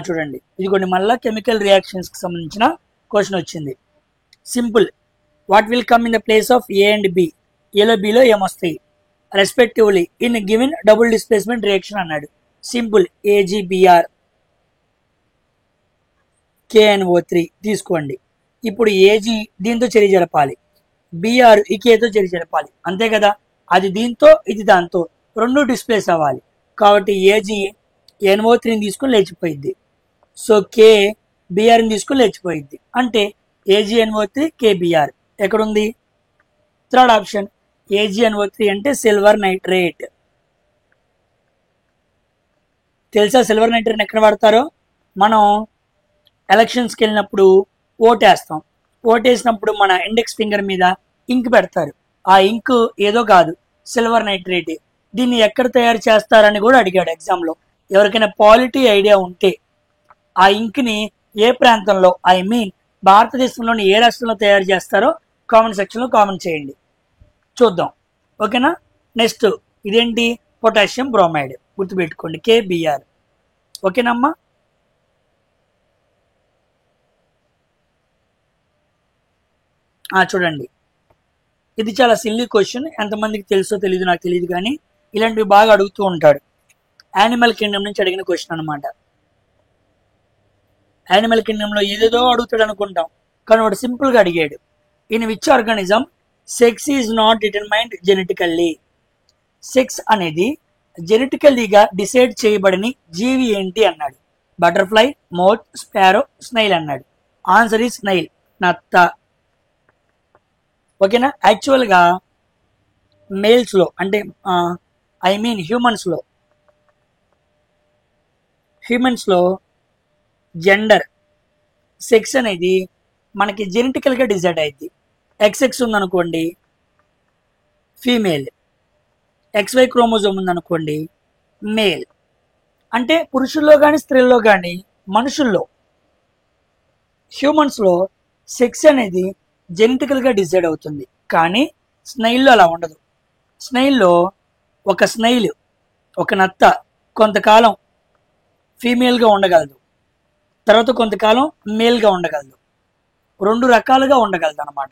చూడండి, ఇదిగోండి మళ్ళా కెమికల్ రియాక్షన్స్కి సంబంధించిన క్వశ్చన్ వచ్చింది. Simple. What will come in the place of A and B? ఏలో బిలో ఏమొస్తాయి respectively in given double displacement reaction అన్నాడు. సింపుల్. ఏజీబీఆర్, KNO3 తీసుకోండి. ఇప్పుడు ఏజీ దీంతో చర్య జరపాలి, బిఆర్ ఈ కేతో చర్య జరపాలి, అంతే కదా. అది దీంతో ఇది దాంతో రెండు డిస్ప్లేస్ అవ్వాలి. కాబట్టి ఏజీ NO3ని తీసుకుని లేచిపోయింది. సో కే బిఆర్ని తీసుకుని లేచిపోయింది. అంటే AgNO3 KBr ఎక్కడుంది? Third option. AgNO3 అంటే సిల్వర్ నైట్రేట్. తెలుసా సిల్వర్ నైట్రేట్ ఎక్కడ వాడతారో? మనం ఎలక్షన్స్కి వెళ్ళినప్పుడు ఓటేస్తాం. ఓటేసినప్పుడు మన ఇండెక్స్ ఫింగర్ మీద ఇంక్ పెడతారు. ఆ ఇంక్ ఏదో కాదు, సిల్వర్ నైట్రేట్. దీన్ని ఎక్కడ తయారు చేస్తారని కూడా అడిగాడు ఎగ్జామ్లో. ఎవరికైనా పాలిటీ ఐడియా ఉంటే ఆ ఇంక్ని ఏ ప్రాంతంలో, ఐ మీన్ భారతదేశంలోని ఏ రాష్ట్రంలో తయారు చేస్తారో కామెంట్ సెక్షన్లో కామెంట్ చేయండి, చూద్దాం. ఓకేనా. నెక్స్ట్ ఇదేంటి? పొటాషియం బ్రోమైడ్, గుర్తుపెట్టుకోండి, KBr. ఓకేనమ్మా. చూడండి, ఇది చాలా సిల్లీ క్వశ్చన్. ఎంతమందికి తెలుసో తెలియదు, నాకు తెలియదు, కానీ ఇలాంటివి బాగా అడుగుతూ ఉంటాడు. యానిమల్ కింగ్డమ్ నుంచి అడిగిన క్వశ్చన్ అనమాట. యానిమల్ కింగ్డమ్లో ఏదేదో అడుగుతాడు అనుకుంటాం, కానీ వాడు సింపుల్గా అడిగాడు. In which organism sex is not determined genetically? Sex అనేది జెనెటికల్లీగా డిసైడ్ చేయబడని జీవి ఏంటి అన్నాడు. బటర్ఫ్లై, మోత్, స్పారో, స్నైల్ అన్నాడు. ఆన్సర్ ఈజ్ స్నైల్, నత్త. ఓకేనా. యాక్చువల్గా మేల్స్లో అంటే ఐ మీన్ హ్యూమన్స్లో జెండర్, సెక్స్ అనేది మనకి జెనెటికల్గా డిసైడ్ అయింది. XX ఉందనుకోండి ఫీమేల్, XY క్రోమోజోమ్ ఉందనుకోండి మేల్. అంటే పురుషుల్లో కానీ స్త్రీల్లో కానీ మనుషుల్లో, హ్యూమన్స్లో సెక్స్ అనేది జెనెటికల్గా డిసైడ్ అవుతుంది. కానీ స్నైల్లో అలా ఉండదు. స్నైల్లో ఒక నత్త కొంతకాలం ఫీమేల్గా ఉండగలదు, తర్వాత కొంతకాలం మేల్గా ఉండగలదు, రెండు రకాలుగా ఉండగలదు అనమాట.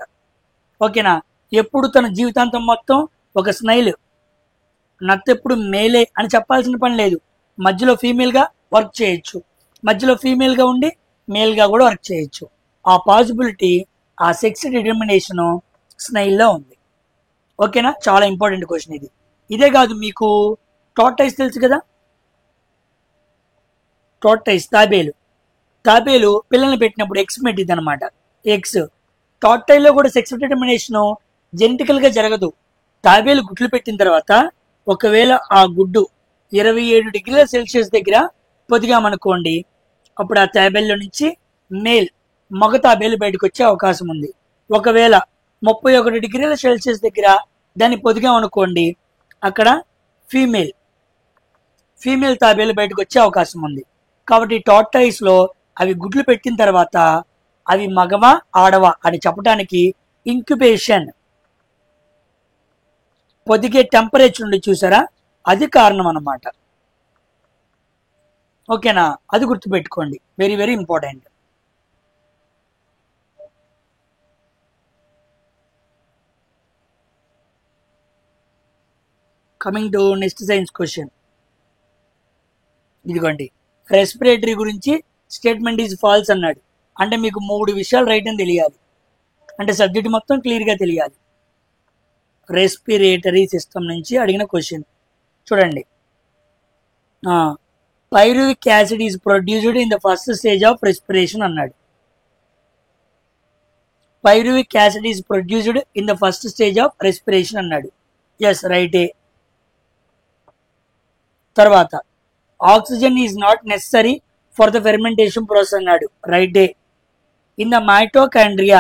ఓకేనా. ఎప్పుడు తన జీవితాంతం మొత్తం ఒక స్నైల్, నత్త ఎప్పుడు మేలే అని చెప్పాల్సిన పని లేదు. మధ్యలో ఫీమేల్గా వర్క్ చేయొచ్చు, మధ్యలో ఫీమేల్గా ఉండి మేల్గా కూడా వర్క్ చేయొచ్చు. ఆ పాసిబిలిటీ, ఆ సెక్స్ డిటర్మినేషను స్నైల్లో ఉంది. ఓకేనా. చాలా ఇంపార్టెంట్ క్వశ్చన్ ఇది. ఇదే కాదు, మీకు టార్టాయిస్ తెలుసు కదా. టార్టాయిస్, తాబేలు పిల్లల్ని పెట్టినప్పుడు ఎగ్స్ పెట్టింది అనమాట. ఎగ్స్. టార్టాయిల్లో కూడా సెక్స్ డిటర్మినేషన్ జెనెటికల్గా జరగదు. తాబేలు గుడ్లు పెట్టిన తర్వాత ఒకవేళ ఆ గుడ్డు 27 డిగ్రీల సెల్సియస్ దగ్గర పొదిగామనుకోండి, అప్పుడు ఆ తాబేల్లో నుంచి మగ తాబేలు బయటకు వచ్చే అవకాశం ఉంది. ఒకవేళ 31 డిగ్రీల సెల్సియస్ దగ్గర దాన్ని పొదిగామనుకోండి, అక్కడ ఫీమేల్ తాబేలు బయటకు వచ్చే అవకాశం ఉంది. కాబట్టి టార్టాయిస్లో అవి గుడ్లు పెట్టిన తర్వాత అవి మగవా ఆడవా అని చెప్పడానికి ఇంక్యుబేషన్, పొదిగే టెంపరేచర్ ఉండి చూసారా, అది కారణం అన్నమాట. ఓకేనా. అది గుర్తుపెట్టుకోండి, very very important. Coming to next science question. ఇదిగోండి, రెస్పిరేటరీ గురించి స్టేట్మెంట్ ఈజ్ ఫాల్స్ అన్నాడు. అంటే మీకు 3 విషయాలు రైట్ అని తెలియాలి, అంటే సబ్జెక్ట్ మొత్తం క్లియర్గా తెలియాలి. రెస్పిరేటరీ సిస్టమ్ నుంచి అడిగిన క్వశ్చన్ చూడండి. Pyruvic acid is produced in the first stage of respiration అన్నాడు. Pyruvic acid is produced in the first stage of respiration అన్నాడు. ఎస్, రైటే. తర్వాత oxygen is not necessary for the fermentation process అన్నాడు. రైటే. In the mitochondria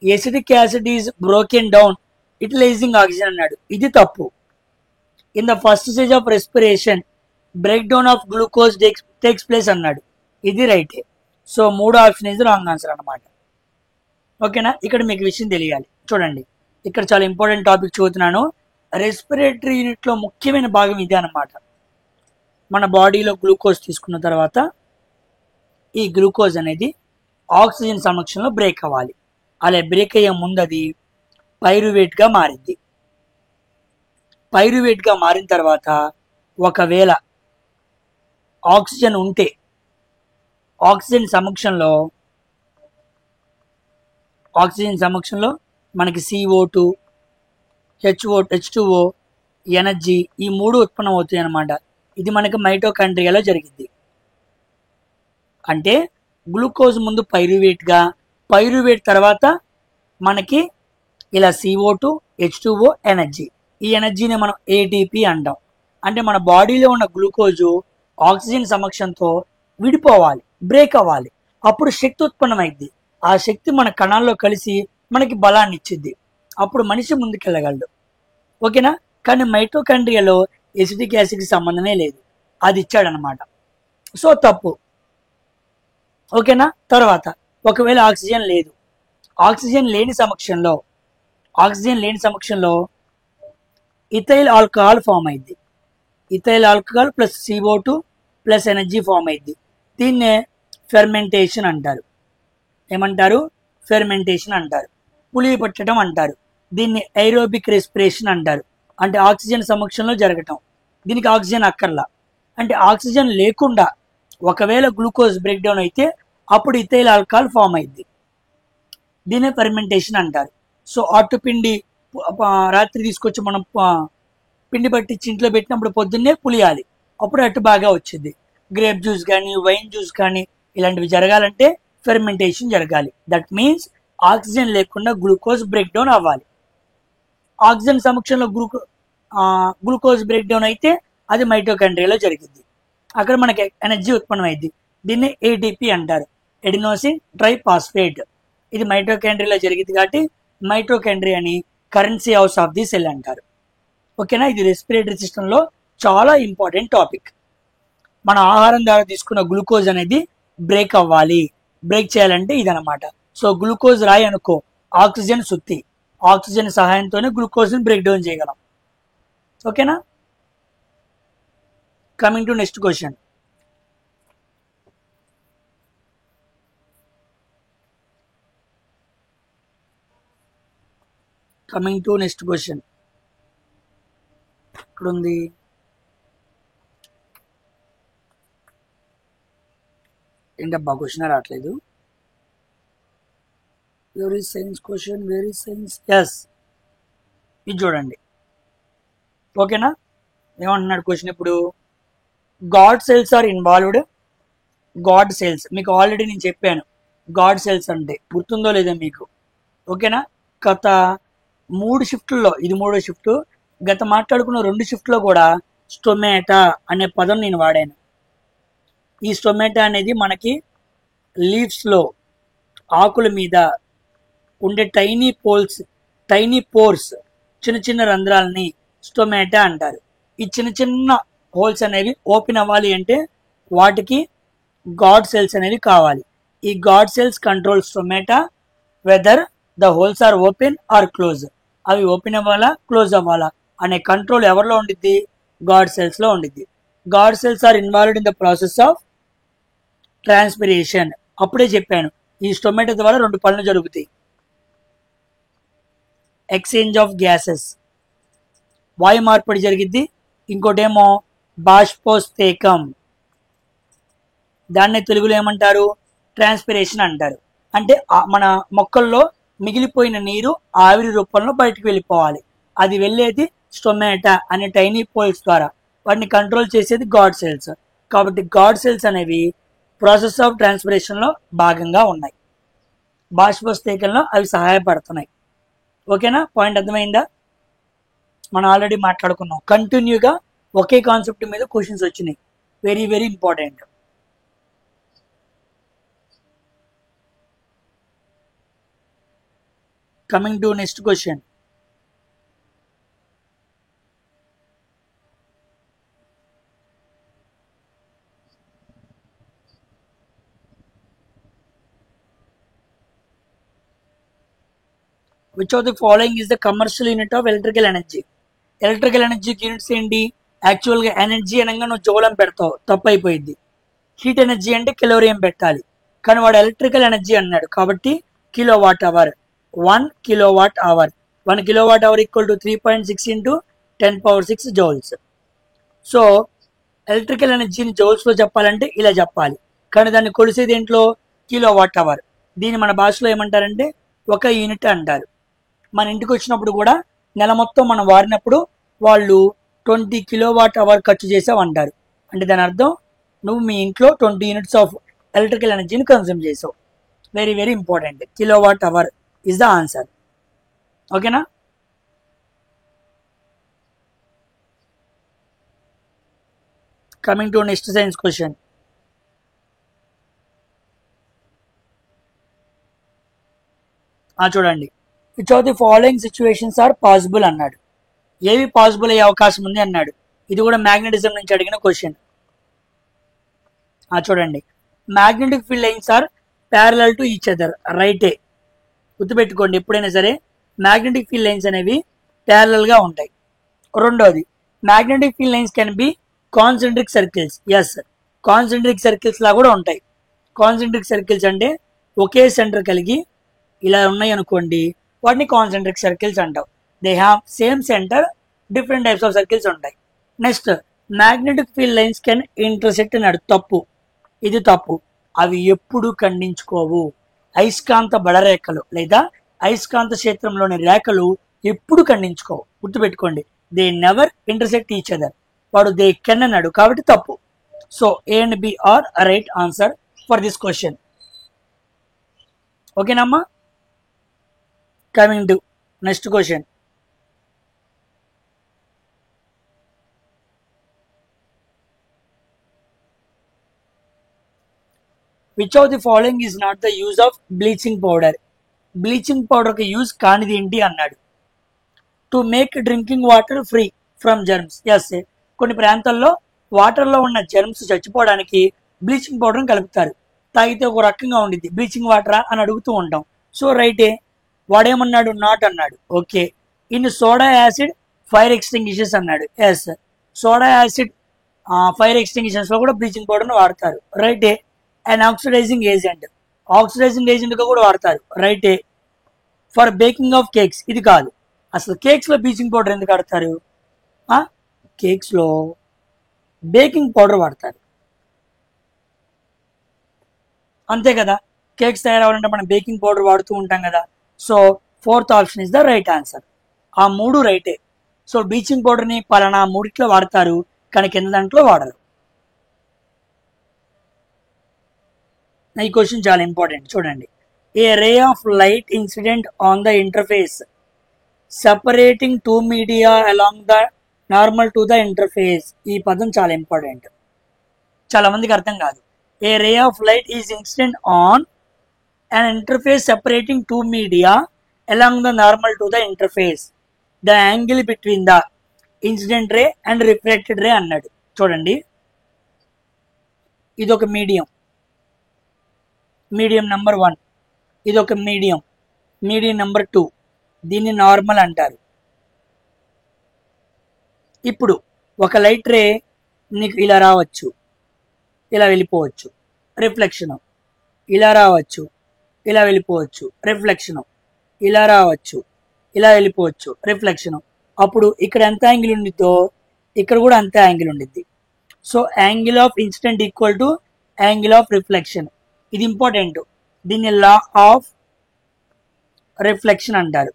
acidic acid is broken down utilising oxygen అన్నాడు. ఇది తప్పు. In the first stage of respiration break down of glucose takes place అన్నాడు. ఇది రైటే. సో 3 ఆప్షన్ ఇది wrong answer అనమాట. ఓకేనా? ఇక్కడ మీకు విషయం తెలియాలి. చూడండి, ఇక్కడ చాలా ఇంపార్టెంట్ టాపిక్ చదువుతున్నాను. రెస్పిరేటరీ యూనిట్లో ముఖ్యమైన భాగం ఇదే అనమాట. మన బాడీలో గ్లూకోజ్ తీసుకున్న తర్వాత ఈ గ్లూకోజ్ అనేది ఆక్సిజన్ సమక్షంలో బ్రేక్ అవ్వాలి. అలా బ్రేక్ అయ్యే ముందు అది పైరువేట్గా మారింది. పైరువేట్గా మారిన తర్వాత ఒకవేళ ఆక్సిజన్ ఉంటే ఆక్సిజన్ సమక్షంలో మనకి CO2, H2O, ఎనర్జీ ఈ 3 ఉత్పన్నం అవుతాయి అన్నమాట. ఇది మనకి మైటోకాండ్రియాలో జరిగింది. అంటే గ్లూకోజ్ ముందు పైరువేట్ తర్వాత మనకి ఇలా CO2, H2O ఎనర్జీ, ఈ ఎనర్జీని మనం ATP అంటాం. అంటే మన బాడీలో ఉన్న గ్లూకోజు ఆక్సిజన్ సమక్షంతో విడిపోవాలి, బ్రేక్ అవ్వాలి. అప్పుడు శక్తి ఉత్పన్నమైంది. ఆ శక్తి మన కణాల్లో కలిసి మనకి బలాన్ని ఇచ్చింది. అప్పుడు మనిషి ముందుకెళ్ళగలడు. ఓకేనా? కానీ మైటోకాండ్రియాలో ఎసిడిక్ యాసిడ్కి సంబంధమే లేదు, అది ఇచ్చాడనమాట. సో తప్పు. ఓకేనా? తర్వాత ఒకవేళ ఆక్సిజన్ లేదు, ఆక్సిజన్ లేని సమక్షంలో ఇథైల్ ఆల్కహాల్ ఫామ్ అయింది. Ethyl alcohol plus CO2 plus energy form అయింది. దీన్నే ఫెర్మెంటేషన్ అంటారు. ఏమంటారు? ఫెర్మెంటేషన్ అంటారు. పులి పట్టడం అంటారు. దీన్ని ఐరోబిక్ రెస్పిరేషన్ అంటారు. అంటే ఆక్సిజన్ సమక్షంలో జరగటం. దీనికి ఆక్సిజన్ అక్కర్లా. అంటే ఆక్సిజన్ లేకుండా ఒకవేళ గ్లూకోజ్ బ్రేక్ డౌన్ అయితే అప్పుడు ఇథైల్ ఆల్కహాల్ ఫామ్ అయింది. దీన్నే ఫెర్మెంటేషన్ అంటారు. సో అట్టుపిండి రాత్రి తీసుకొచ్చి మనం పిండి పట్టించి ఇంట్లో పెట్టినప్పుడు పొద్దున్నే పులియాలి, అప్పుడు అట్టు బాగా వచ్చింది. గ్రేప్ జ్యూస్ కానీ వైన్ జ్యూస్ కానీ ఇలాంటివి జరగాలంటే ఫెర్మెంటేషన్ జరగాలి. దట్ మీన్స్ ఆక్సిజన్ లేకుండా గ్లూకోజ్ బ్రేక్ డౌన్ అవ్వాలి. ఆక్సిజన్ సమక్షంలో గ్లూకోజ్ బ్రేక్ డౌన్ అయితే అది మైటోకాండ్రియాలో జరిగింది. అక్కడ మనకి ఎనర్జీ ఉత్పన్నం అయింది. దీన్ని ATP అంటారు, ఎడినోసిన్ ట్రైఫాస్ఫేట్. ఇది మైటోకాండ్రియాలో జరిగింది కాబట్టి మైటోకాండ్రియాని currency house of the cell అంటారు. ఓకేనా? ఇది రెస్పిరేటరీ సిస్టంలో చాలా ఇంపార్టెంట్ టాపిక్. మన ఆహారం ద్వారా తీసుకున్న గ్లూకోజ్ అనేది బ్రేక్ అవ్వాలి. బ్రేక్ చేయాలంటే ఇదనమాట. సో గ్లూకోజ్ రాయి అనుకో, ఆక్సిజన్ సుత్తి, ఆక్సిజన్ సహాయంతోనే గ్లూకోజ్ని బ్రేక్ డౌన్ చేయగలం. ఓకేనా? Coming to next question. ఇక్కడ ఉంది. ఏంటబ్బా క్వశ్చన్ రావట్లేదు. Where is science question, where is science? Yes, ఇది చూడండి. ఓకేనా? ఏమంటున్నాడు క్వశ్చన్ ఇప్పుడు? Guard cells are involved. Guard cells మీకు ఆల్రెడీ నేను చెప్పాను. గాడ్ సెల్స్ అంటే గుర్తుందో లేదో మీకు. ఓకేనా? గత 3 షిఫ్ట్లో, ఇది 3వ షిఫ్ట్, గత మాట్లాడుకున్న 2 షిఫ్ట్లో కూడా స్టొమాటా అనే పదం నేను వాడాను. ఈ స్టొమాటా అనేది మనకి లీవ్స్లో, ఆకుల మీద ఉండే టైనీ పోర్స్, చిన్న చిన్న రంధ్రాలని స్టొమాటా అంటారు. ఈ చిన్న చిన్న హోల్స్ అనేవి ఓపెన్ అవ్వాలి అంటే వాటికి గాడ్ సెల్స్ అనేవి కావాలి. ఈ guard cells control stomata whether the holes are open or close. అవి ఓపెన్ అవ్వాలా, క్లోజ్ అవ్వాలా అనే కంట్రోల్ ఎవరిలో ఉండిద్ది? గాడ్ సెల్స్ లో ఉండిద్ది. Guard cells are involved in the process of transpiration. అప్పుడే చెప్పాను, ఈ స్టొమాటో ద్వారా 2 పనులు జరుగుతాయి. ఎక్స్చేంజ్ ఆఫ్ గ్యాసెస్, వాయు మార్పిడి జరిగిద్ది. ఇంకోటేమో బాష్పోస్తేకం, దాన్ని తెలుగులో ఏమంటారు, ట్రాన్స్పిరేషన్ అంటారు. అంటే మన మొక్కల్లో మిగిలిపోయిన నీరు ఆవిరి రూపంలో బయటకు వెళ్ళిపోవాలి. అది వెళ్ళేది స్టొమాటా అనే టైనీ పోల్స్ ద్వారా. వాటిని కంట్రోల్ చేసేది గాడ్ సెల్స్. కాబట్టి గాడ్ సెల్స్ అనేవి ప్రాసెస్ ఆఫ్ ట్రాన్స్పిరేషన్ లో భాగంగా ఉన్నాయి. బాష్పోస్తేకంలో అవి సహాయపడుతున్నాయి. ఓకేనా, పాయింట్ అర్థమైందా? మనం ఆల్రెడీ మాట్లాడుకున్నాం. కంటిన్యూగా ఒకే కాన్సెప్ట్ మీద క్వశ్చన్స్ వచ్చినాయి. Very very important. Coming to next question. Which of the following is the commercial unit of electrical energy? Electrical ఎనర్జీకి యూనిట్స్ ఏంటి? యాక్చువల్గా ఎనర్జీ అనగా నువ్వు జౌలం పెడతావు, తప్పు అయిపోయింది. హీట్ ఎనర్జీ అంటే కిలోరియం పెట్టాలి, కానీ వాడు ఎలక్ట్రికల్ ఎనర్జీ అన్నాడు కాబట్టి kilowatt hour. 1 kilowatt hour. 1 kilowatt hour equal to 3.6 into 10⁶ joules. So electrical ఎనర్జీని జౌల్స్లో చెప్పాలంటే ఇలా చెప్పాలి, కానీ దాన్ని కొలిసేది ఏంట్లో, కిలో వాట్ అవర్. దీన్ని మన భాషలో ఏమంటారంటే ఒక యూనిట్ అంటారు. మన ఇంటికి వచ్చినప్పుడు కూడా నెల మొత్తం మనం వాడినప్పుడు వాళ్ళు 20 kilowatt hour ఖర్చు చేసావు అంటారు. అంటే దాని అర్థం నువ్వు మీ ఇంట్లో 20 units ఆఫ్ ఎలక్ట్రికల్ ఎనర్జీని కన్స్యూమ్ చేసావు. Very very important. Kilowatt hour is the answer. ఓకేనా? Coming to next science question. చూడండి, which of the following situations are possible అన్నాడు. ఏవి పాసిబుల్ అయ్యే అవకాశం ఉంది అన్నాడు. ఇది కూడా మ్యాగ్నెటిజం నుంచి అడిగిన క్వశ్చన్. చూడండి, magnetic field lines are parallel to each other. రైటే, గుర్తుపెట్టుకోండి, ఎప్పుడైనా సరే మ్యాగ్నెటిక్ ఫీల్డ్ లైన్స్ అనేవి ప్యారలల్ గా ఉంటాయి. రెండోది, magnetic field lines can be concentric circles. Yes, concentric circles లా కూడా ఉంటాయి. కాన్సెంట్రిక్ సర్కిల్స్ అంటే ఒకే సెంటర్ కలిగి ఇలా ఉన్నాయి అనుకోండి, వాటిని కాన్సెంట్రిక్ సర్కిల్స్ అంటాం. They have same centre, different types of circles ఉంటాయి. Next, magnetic field lines can intersect అన్నాడు. తప్పు, ఇది తప్పు. అవి ఎప్పుడు ఖండించుకోవు. అయస్కాంత బడరేఖలు లేదా అయస్కాంత క్షేత్రంలోని రేఖలు ఎప్పుడు ఖండించుకోవు. గుర్తుపెట్టుకోండి, they never intersect each other. వాడు దే కెన్ అన్నాడు కాబట్టి తప్పు. So A and B are right answer for this question. ఓకేనమ్మా? Coming to next question. Which of the following is not the use of bleaching powder? Bleaching powder కి use కానిది ఏంటి అన్నాడు. To make drinking water free from germs. Yes, కొన్ని ప్రాంతాల్లో వాటర్లో ఉన్న germs చచ్చిపోవడానికి బ్లీచింగ్ పౌడర్ని కలుపుతారు. తాగితే ఒక రకంగా ఉండిద్ది, బ్లీచింగ్ వాటరా అని అడుగుతూ ఉంటాం. సో రైటే, వాడేమన్నాడు, నాట్ అన్నాడు. Okay, in soda acid fire extinguishers అన్నాడు. Yes, soda acid fire extinguishers లో కూడా బ్లీచింగ్ పౌడర్ని వాడతారు. రైటే. And oxidising agent, oxidising agent గా కూడా వాడతారు. రైటే. ఫర్ బేకింగ్ ఆఫ్ కేక్స్, ఇది కాదు. అసలు కేక్స్ లో బ్లీచింగ్ పౌడర్ ఎందుకు వాడతారు? కేక్స్ లో బేకింగ్ పౌడర్ వాడతారు, అంతే కదా. కేక్స్ తయారవ్వాలంటే మనం బేకింగ్ పౌడర్ వాడుతూ ఉంటాం కదా. So 4th option is the right answer. ఆ మూడు రైటే. సో బ్లీచింగ్ పౌడర్ ని పలానా మూడిట్లో వాడతారు, కానీ కింద దాంట్లో వాడరు. ఈ క్వశ్చన్ చాలా ఇంపార్టెంట్, చూడండి. A ray of light incident on the interface separating two media along the normal to the interface. ఈ పదం చాలా ఇంపార్టెంట్, చాలా మందికి అర్థం కాదు. A ray of light is incident on an interface separating two media along the normal to the interface. The angle between the incident ray and refracted ray అన్నాడు. చూడండి, ఇది ఒక మీడియం, మీడియం నెంబర్ 1. ఇది ఒక మీడియం, మీడియం నెంబర్ 2. దీన్ని normal అంటారు. ఇప్పుడు ఒక లైట్ రే నీకు ఇలా రావచ్చు, ఇలా వెళ్ళిపోవచ్చు, రిఫ్లెక్షన్. ఇలా రావచ్చు, ఇలా వెళ్ళిపోవచ్చు, రిఫ్లెక్షన్. ఇలా రావచ్చు, ఇలా వెళ్ళిపోవచ్చు, రిఫ్లెక్షన్. అప్పుడు ఇక్కడ ఎంత యాంగిల్ ఉండిద్దో ఇక్కడ కూడా అంతే యాంగిల్ ఉండిద్ది. So angle of incident equal to angle of reflection. ఇది ఇంపార్టెంట్. దీన్ని లా ఆఫ్ రిఫ్లెక్షన్ అంటారు.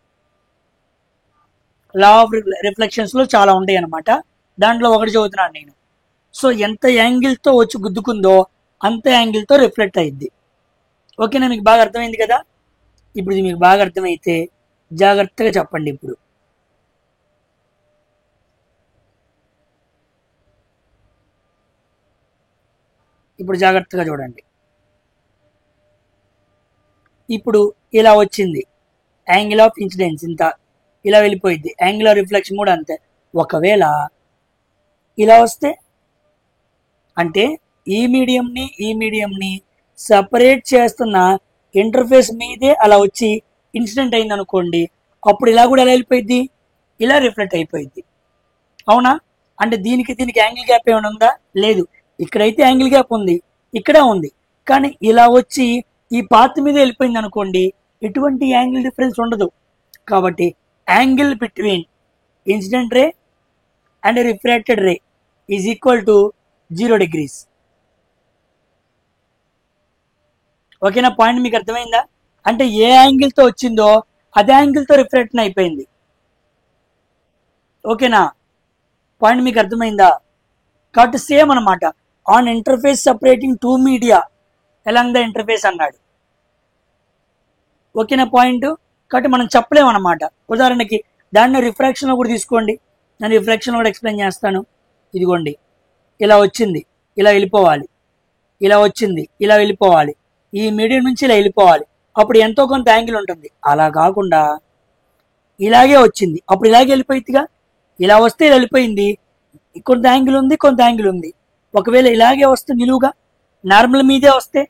లా ఆఫ్ రిఫ్లెక్షన్స్ లో చాలా ఉంటాయి అనమాట. దాంట్లో ఒకటి చదువుతున్నాను నేను. సో ఎంత యాంగిల్తో వచ్చి గుద్దుకుందో అంత యాంగిల్తో రిఫ్లెక్ట్ అయ్యిద్ది. ఓకేనా, మీకు బాగా అర్థమైంది కదా. ఇప్పుడు ఇది మీకు బాగా అర్థమైతే జాగ్రత్తగా చెప్పండి. ఇప్పుడు జాగ్రత్తగా చూడండి. ఇప్పుడు ఇలా వచ్చింది యాంగిల్ ఆఫ్ ఇన్సిడెన్స్, ఇంత ఇలా వెళ్ళిపోయింది. యాంగిల్ ఆఫ్ రిఫ్లెక్షన్ కూడా అంతే. ఒకవేళ ఇలా వస్తే అంటే ఈ మీడియంని సపరేట్ చేస్తున్న ఇంటర్ఫేస్ మీదే అలా వచ్చి ఇన్సిడెంట్ అయింది అనుకోండి, అప్పుడు ఇలా కూడా ఎలా వెళ్ళిపోయింది, ఇలా రిఫ్లెక్ట్ అయిపోయింది. అవునా? అంటే దీనికి యాంగిల్ గ్యాప్ ఏమైనా ఉందా? లేదు. ఇక్కడైతే యాంగిల్ గ్యాప్ ఉంది, ఇక్కడ ఉంది. కానీ ఇలా వచ్చి ఈ పాత్ మీద వెళ్ళిపోయింది అనుకోండి, ఎటువంటి యాంగిల్ డిఫరెన్స్ ఉండదు. కాబట్టి angle between incident ray and refracted ray is equal to 0 degrees. ఓకేనా? పాయింట్ మీకు అర్థమైందా? అంటే ఏ యాంగిల్తో వచ్చిందో అదే యాంగిల్తో రిఫ్రాక్షన్ అయిపోయింది. ఓకేనా? పాయింట్ మీకు అర్థమైందా? కాబట్టి సేమ్ అనమాట. On interface separating two media along the interface అన్నాడు. ఓకేనా పాయింట్? కాబట్టి మనం చెప్పలేమన్నమాట. ఉదాహరణకి దాన్ని రిఫ్రాక్షన్లో కూడా తీసుకోండి. నేను రిఫ్రాక్షన్లో కూడా ఎక్స్ప్లెయిన్ చేస్తాను. ఇదిగోండి, ఇలా వచ్చింది, ఇలా వెళ్ళిపోవాలి, ఇలా వచ్చింది, ఇలా వెళ్ళిపోవాలి, ఈ మీడియం నుంచి ఇలా వెళ్ళిపోవాలి, అప్పుడు ఎంతో కొంత యాంగిల్ ఉంటుంది. అలా కాకుండా ఇలాగే వచ్చింది, అప్పుడు ఇలాగే వెళ్ళిపోయిద్దిగా. ఇలా వస్తే ఇలా వెళ్ళిపోయింది, కొంత యాంగిల్ ఉంది, కొంత యాంగిల్ ఉంది. ఒకవేళ ఇలాగే వస్తే నిలువుగా నార్మల్ మీదే వస్తే,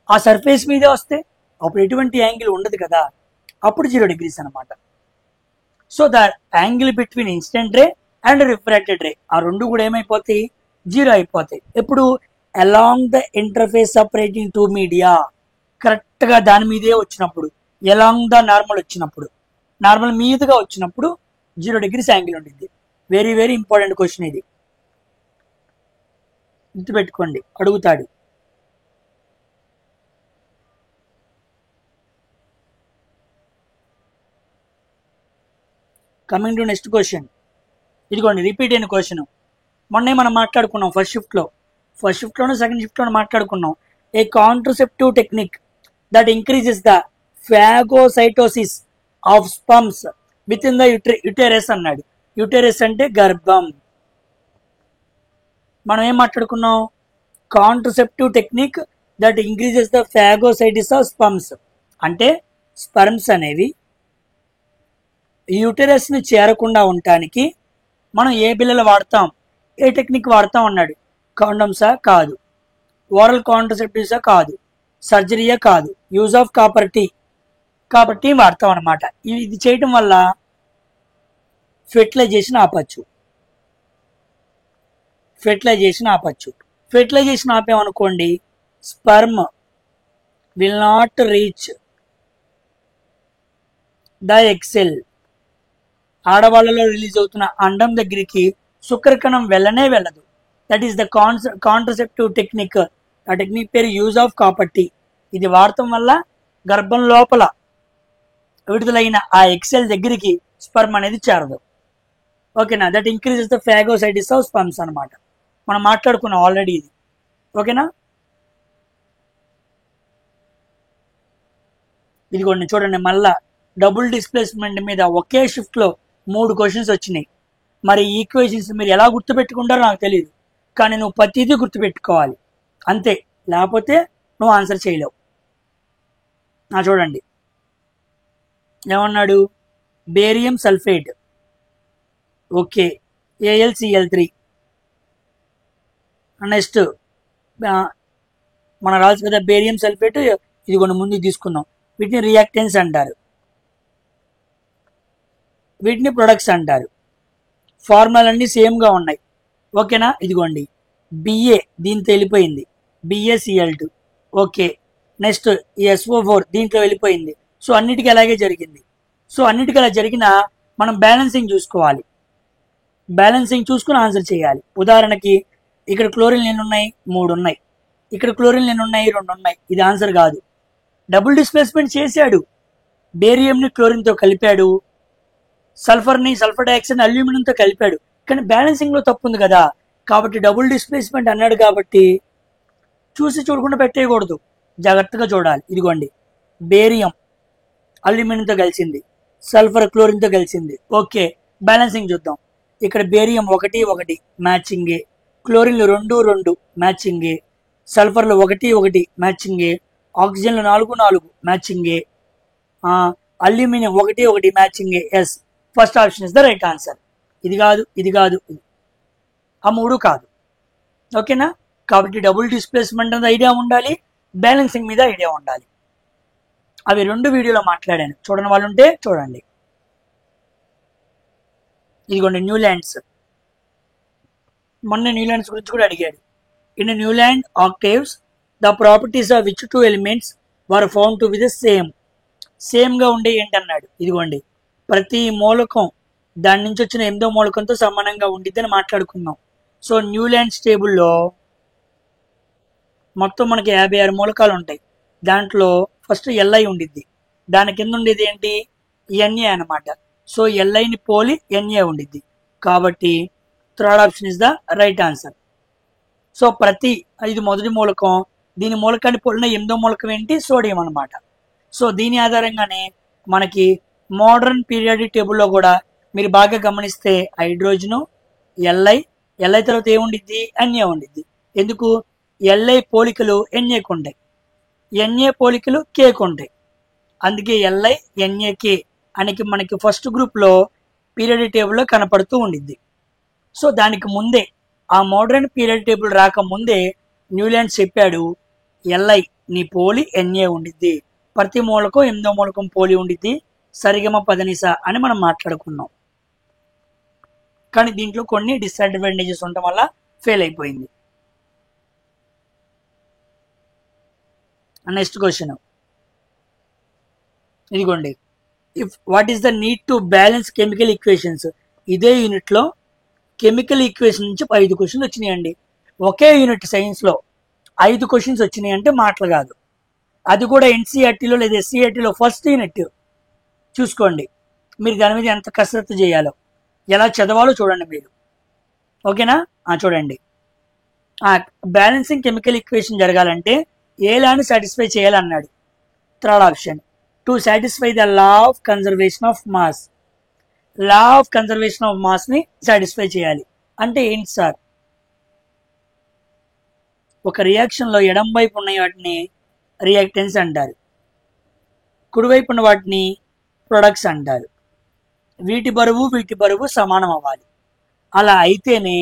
ఆ సర్ఫేస్ మీదే వస్తే, అప్పుడు ఎటువంటి యాంగిల్ ఉండదు కదా, అప్పుడు 0 degrees అనమాట. So the angle between incident ray and refracted ray ఆ రెండు కూడా ఏమైపోతాయి, 0 అయిపోతాయి. ఎప్పుడు along the interface separating two media, కరెక్ట్గా దాని మీదే వచ్చినప్పుడు, అలాంగ్ ద నార్మల్ వచ్చినప్పుడు, నార్మల్ మీదుగా వచ్చినప్పుడు 0 degrees యాంగిల్ ఉంటుంది. వెరీ వెరీ ఇంపార్టెంట్ క్వశ్చన్ ఇది, గుర్తుపెట్టుకోండి, అడుగుతాడు. Coming to next question. ఇదిగోండి రిపీట్ అయిన క్వశ్చన్. మొన్నే మనం మాట్లాడుకున్నాం ఫస్ట్ షిఫ్ట్లోనూ సెకండ్ షిఫ్ట్లోనూ మాట్లాడుకున్నాం. A contraceptive technique that increases the phagocytosis of sperms within the uterus అన్నాడు. యుటెరస్ అంటే గర్భం. మనం ఏం మాట్లాడుకున్నాం? Contraceptive technique that increases the phagocytosis of sperms అంటే స్పర్మ్స్ అనేవి యూటెరస్ ని చేరకుండా ఉండటానికి మనం ఏ బిల్లలు వాడతాం, ఏ టెక్నిక్ వాడతాం అన్నాడు. కాండమ్సా? కాదు. ఓరల్ కాంట్రసెప్టివ్సా? కాదు. సర్జరీయా? కాదు. యూజ్ ఆఫ్ కాపర్ టీ వాడతాం అనమాట. ఇది చేయటం వల్ల ఫెర్టిలైజేషన్ ఆపచ్చు. ఫెర్టిలైజేషన్ ఆపామనుకోండి, sperm will not reach the egg cell. ఆడవాళ్ళలో రిలీజ్ అవుతున్న అండం దగ్గరికి శుక్రకణం వెళ్ళదు. That is the contraceptive technique. ఆ టెక్నిక్ పేరు యూజ్ ఆఫ్ కాపర్ టీ. ఇది వాడటం వల్ల గర్భం లోపల విడుదలైన ఆ ఎక్సెల్ దగ్గరికి స్పర్మ్ అనేది చేరదు. ఓకేనా? That increases the phagocytosis of sperms అనమాట. మనం మాట్లాడుకున్నాం ఆల్రెడీ ఇది. ఓకేనా? ఇదిగోండి చూడండి, మళ్ళా డబుల్ డిస్ప్లేస్మెంట్ మీద ఒకే షిఫ్ట్లో 3 క్వశ్చన్స్ వచ్చినాయి. మరి ఈక్వేషన్స్ మీరు ఎలా గుర్తుపెట్టుకుంటారో నాకు తెలియదు, కానీ నువ్వు ప్రతిదీ గుర్తుపెట్టుకోవాలి అంతే, లేకపోతే నువ్వు ఆన్సర్ చేయలేవు. చూడండి ఏమన్నాడు, barium sulphate, okay, AlCl3. Next మన రాల్సి కదా బేరియం సల్ఫేట్, ఇది కొన్ని ముందుకు తీసుకుందాం. వీటిని రియాక్టెన్స్ అంటారు, వీటిని ప్రొడక్ట్స్ అంటారు. ఫార్ములాలు అన్నీ సేమ్గా ఉన్నాయి. ఓకేనా? ఇదిగోండి BA దీంతో వెళ్ళిపోయింది, BaCl2. ఓకే, నెక్స్ట్ SO4 దీంట్లో వెళ్ళిపోయింది. సో అన్నిటికీ అలాగే జరిగింది. సో అన్నిటికీ అలా జరిగినా మనం బ్యాలెన్సింగ్ చూసుకోవాలి. బ్యాలెన్సింగ్ చూసుకుని ఆన్సర్ చేయాలి. ఉదాహరణకి ఇక్కడ క్లోరిన్లు ఎన్ని ఉన్నాయి? 3 ఉన్నాయి. ఇక్కడ క్లోరిన్లు ఎన్ని ఉన్నాయి? 2 ఉన్నాయి. ఇది ఆన్సర్ కాదు. డబుల్ డిస్ప్లేస్మెంట్ చేశాడు, బేరియంని క్లోరిన్తో కలిపాడు, సల్ఫర్ డైఆక్సైడ్ అల్యూమినియంతో కలిపాడు, కానీ బ్యాలెన్సింగ్ లో తప్పు ఉంది కదా. కాబట్టి డబుల్ డిస్ప్లేస్మెంట్ అన్నాడు కాబట్టి చూసి చూడకుండా పెట్టేయకూడదు, జాగ్రత్తగా చూడాలి. ఇదిగోండి, బేరియం అల్యూమినియంతో కలిసింది, సల్ఫర్ క్లోరిన్తో కలిసింది. ఓకే, బ్యాలెన్సింగ్ చూద్దాం. ఇక్కడ బేరియం 1 1 మ్యాచింగే, క్లోరిన్లు 2 2 మ్యాచింగే, సల్ఫర్లు 1 1 మ్యాచింగే, ఆక్సిజన్లు 4 4 మ్యాచింగే, అల్యూమినియం 1 1 మ్యాచింగే. Yes, first option is the right answer. ఇది కాదు, ఇది కాదు, ఆ 3 కాదు. ఓకేనా? కాబట్టి డబుల్ డిస్ప్లేస్మెంట్ అనేది ఐడియా ఉండాలి, బ్యాలెన్సింగ్ మీద ఐడియా ఉండాలి. అవి 2 వీడియోలో మాట్లాడాను, చూడని వాళ్ళు ఉంటే చూడండి. ఇదిగోండి న్యూలాండ్స్, మొన్న న్యూలాండ్స్ గురించి కూడా అడిగాడు. In Newland octaves the properties of which 2 elements were found to be the same గా ఉండే ఏంటన్నాడు. ఇదిగోండి, ప్రతి మూలకం దాని నుంచి వచ్చిన 8వ మూలకంతో సమానంగా ఉండిద్దని మాట్లాడుకున్నాం. సో న్యూలాండ్స్ టేబుల్లో మొత్తం మనకి 56 మూలకాలు ఉంటాయి. దాంట్లో ఫస్ట్ ఎల్ఐ ఉండిద్ది, దాని కింద ఉండేది ఏంటి? ఎన్ఏ అనమాట. సో ఎల్ఐని పోలి ఎన్ఏ ఉండిద్ది. కాబట్టి third option is the right answer. So ఇది మొదటి మూలకం, దీని మూలకాన్ని పోలిన 8వ మూలకం ఏంటి? సోడియం అనమాట. సో దీని ఆధారంగానే మనకి మోడర్న్ పీరియాడిక్ టేబుల్లో కూడా మీరు బాగా గమనిస్తే హైడ్రోజను, ఎల్ఐ తర్వాత ఏముండిద్ది? ఎన్ఏ ఉండిద్ది. ఎందుకు? ఎల్ఐ పోలికలు ఎన్ఏకు ఉంటాయి, ఎన్ఏ పోలికలు కేకు ఉంటాయి. అందుకే ఎల్ఐ ఎన్ఏకే అని మనకి ఫస్ట్ గ్రూప్లో పీరియాడిక్ టేబుల్లో కనపడుతూ ఉండిద్ది. సో దానికి ముందే, ఆ మోడర్న్ పీరియాడిక్ టేబుల్ రాకముందే న్యూలాండ్స్ చెప్పాడు, ఎల్ఐ నీ పోలి ఎన్ఏ ఉండిద్ది, ప్రతి మూలకం 8వ మూలకం పోలి ఉండిద్ది, సరిగమ పదనిస అని మనం మాట్లాడుకున్నాం. కానీ దీంట్లో కొన్ని డిసడ్వాంటేజెస్ ఉండటం వల్ల ఫెయిల్ అయిపోయింది. నెక్స్ట్ క్వశ్చన్, ఇదిగోండి, what is the need to balance chemical equations. ఇదే యూనిట్లో కెమికల్ ఈక్వేషన్ నుంచి 5 క్వశ్చన్లు వచ్చినాయండి. ఒకే యూనిట్ సైన్స్లో 5 క్వశ్చన్స్ వచ్చినాయి అంటే మాటలు కాదు. అది కూడా ఎన్సీఆర్టీలో లేదా ఎస్సీఆర్టీలో ఫస్ట్ యూనిట్. చూసుకోండి మీరు దాని మీద ఎంత కసరత్తు చేయాలో, ఎలా చదవాలో చూడండి మీరు. ఓకేనా? చూడండి, బ్యాలెన్సింగ్ కెమికల్ ఈక్వేషన్ జరగాలంటే ఏ లాని సాటిస్ఫై చేయాలన్నాడు. Third option, to satisfy the law of conservation of mass. Law of conservation of mass ని సాటిస్ఫై చేయాలి. అంటే ఏంటి సార్? ఒక రియాక్షన్ లో ఎడం వైపు ఉన్న వాటిని రియాక్టెన్స్ అంటారు, కుడివైపు ఉన్న వాటిని ప్రొడక్ట్స్ అంటారు. వీటి బరువు సమానం అవ్వాలి. అలా అయితేనే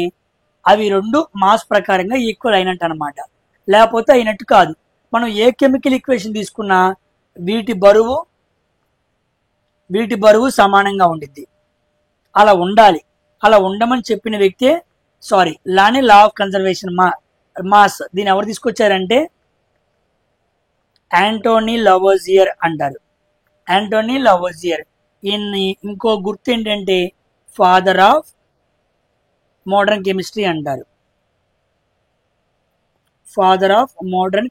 అవి 2 మాస్ ప్రకారంగా ఈక్వల్ అయినట్టు అనమాట, లేకపోతే అయినట్టు కాదు. మనం ఏ కెమికల్ ఈక్వేషన్ తీసుకున్నా వీటి బరువు సమానంగా ఉండిద్ది. అలా ఉండాలి. అలా ఉండమని చెప్పిన వ్యక్తే లానే లా ఆఫ్ కన్జర్వేషన్ మాస్. దీన్ని ఎవరు తీసుకొచ్చారంటే యాంటోనీ లవోజియర్ అంటారు. యాంటోనీ లవోజియర్. ఈయన్ని ఇంకో గుర్తు ఏంటంటే ఫాదర్ ఆఫ్ మోడర్న్ కెమిస్ట్రీ అంటారు. ఫాదర్ ఆఫ్ మోడర్న్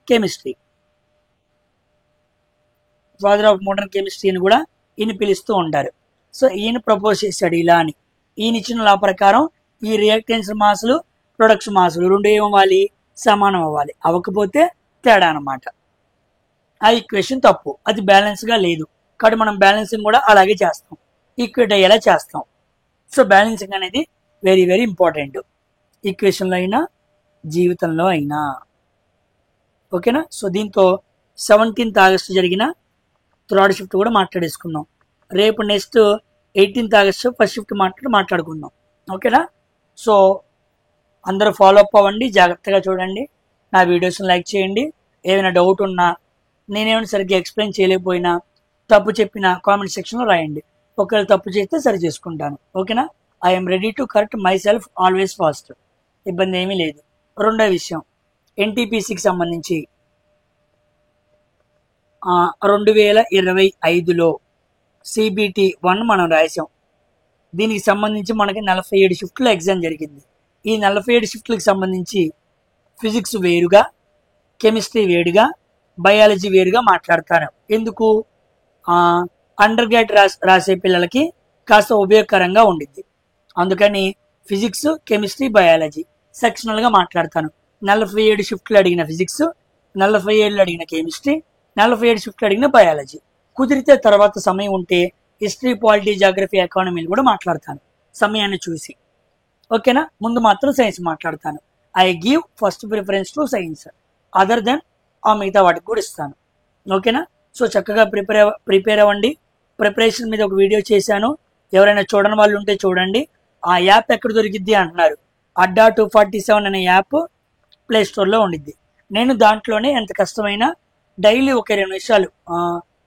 కెమిస్ట్రీ అని కూడా ఈయన పిలుస్తూ ఉంటారు. సో ఈయన ప్రపోజ్ చేశాడు ఇలా అని. ఈయన ఇచ్చిన లా ప్రకారం ఈ రియాక్టెన్స్ మాసులు, ప్రొడక్ట్స్ మాసులు 2 ఏమవ్వాలి? సమానం అవ్వాలి. అవ్వకపోతే తేడా అనమాట. ఆ ఈక్వేషన్ తప్పు, అది బ్యాలెన్స్ గా లేదు. కాబట్టి మనం బ్యాలెన్సింగ్ కూడా అలాగే చేస్తాం, ఈక్వేట్ అయ్యేలా చేస్తాం. సో బ్యాలెన్సింగ్ అనేది వెరీ వెరీ ఇంపార్టెంట్, ఈక్వేషన్లో అయినా జీవితంలో అయినా. ఓకేనా? సో దీంతో 17th ఆగస్టు జరిగిన థర్డ్ షిఫ్ట్ కూడా మాట్లాడేసుకున్నాం. రేపు next 18th August first shift మాట్లాడుకుందాం. ఓకేనా? సో అందరూ ఫాలో అప్ అవ్వండి, జాగ్రత్తగా చూడండి, నా వీడియోస్ని లైక్ చేయండి. ఏమైనా డౌట్ ఉన్నా, నేనేమైనా సరిగ్గా ఎక్స్ప్లెయిన్ చేయలేకపోయినా, తప్పు చెప్పినా కామెంట్ సెక్షన్లో రాయండి. ఒకవేళ తప్పు చేస్తే సరి చేసుకుంటాను. ఓకేనా? I'm ready to correct my self always fast. ఇబ్బంది ఏమీ లేదు. రెండో విషయం, ఎన్టీపీసీకి సంబంధించి 2025లో CBT 1 మనం రాసాం. దీనికి సంబంధించి మనకి 47 షిఫ్ట్లో ఎగ్జామ్ జరిగింది. ఈ 47 షిఫ్ట్లకు సంబంధించి ఫిజిక్స్ వేరుగా, కెమిస్ట్రీ వేరుగా, బయాలజీ వేరుగా మాట్లాడతాను. ఎందుకు? అండర్ గ్రాడ్ రాసే పిల్లలకి కాస్త ఉపయోగకరంగా ఉండిద్ది. అందుకని ఫిజిక్స్, కెమిస్ట్రీ, బయాలజీ సెక్షనల్గా మాట్లాడతాను. 47 షిఫ్ట్లు అడిగిన ఫిజిక్స్, 47 అడిగిన కెమిస్ట్రీ, 47 షిఫ్ట్లు అడిగిన బయాలజీ. కుదిరితే తర్వాత సమయం ఉంటే హిస్టరీ, పాలిటీ, జాగ్రఫీ, ఎకానమీలు కూడా మాట్లాడతాను సమయాన్ని చూసి. ఓకేనా? ముందు మాత్రం సైన్స్ మాట్లాడతాను. I give first preference to science other than ఆ మిగతా వాటికి కూడా ఇస్తాను. ఓకేనా? సో చక్కగా ప్రిపేర్ అవ్వండి. ప్రిపరేషన్ మీద ఒక వీడియో చేశాను, ఎవరైనా చూడని వాళ్ళు ఉంటే చూడండి. ఆ యాప్ ఎక్కడ దొరికిద్ది అంటున్నారు. అడ్డా 247 అనే యాప్ ప్లే స్టోర్లో ఉండిద్ది. నేను దాంట్లోనే ఎంత కష్టమైనా డైలీ ఒక 20 నిమిషాలు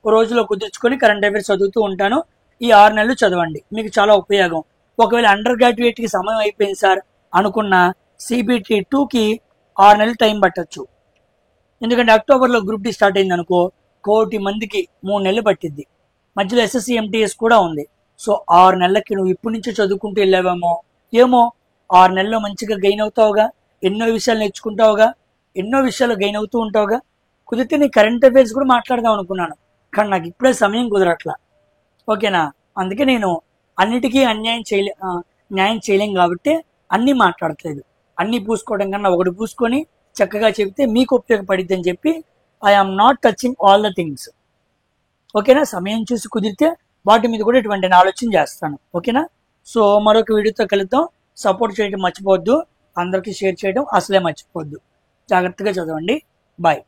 రోజులో కుదుర్చుకొని కరెంట్ అఫైర్స్ చదువుతూ ఉంటాను. ఈ 6 నెలలు చదవండి, మీకు చాలా ఉపయోగం. ఒకవేళ అండర్ గ్రాడ్యుయేట్కి సమయం అయిపోయింది సార్ అనుకున్న CBT 2కి 6 నెలలు టైం పట్టచ్చు. ఎందుకంటే అక్టోబర్లో గ్రూప్ డి స్టార్ట్ అయింది అనుకో, 1 కోటి మందికి 3 నెలలు పట్టిద్ది. మధ్యలో SSC MTS కూడా ఉంది. సో 6 నెలలకి నువ్వు ఇప్పటి నుంచే చదువుకుంటూ వెళ్ళావేమో, ఏమో 6 నెలల్లో మంచిగా గెయిన్ అవుతావుగా, ఎన్నో విషయాలు నేర్చుకుంటావుగా, ఎన్నో విషయాలు గెయిన్ అవుతూ ఉంటావుగా. కుదిరితే నీ కరెంట్ అఫైర్స్ కూడా మాట్లాడదాం అనుకున్నాను, కానీ నాకు ఇప్పుడే సమయం కుదరట్లా. ఓకేనా? అందుకే నేను అన్నిటికీ న్యాయం చేయలేం కాబట్టి అన్నీ మాట్లాడట్లేదు. అన్నీ పూసుకోవడం కన్నా ఒకటి పూసుకొని చక్కగా చెప్తే మీకు ఉపయోగపడిద్ది అని చెప్పి I'm not touching all the things. ఓకేనా? సమయం చూసి కుదిరితే వాటి మీద కూడా ఇటువంటి ఆలోచన చేస్తాను. ఓకేనా? సో మరొక వీడియోతో కలుద్దాం. సపోర్ట్ చేయడం మర్చిపోవద్దు, అందరికీ షేర్ చేయడం అసలే మర్చిపోవద్దు. జాగ్రత్తగా చదవండి. బాయ్.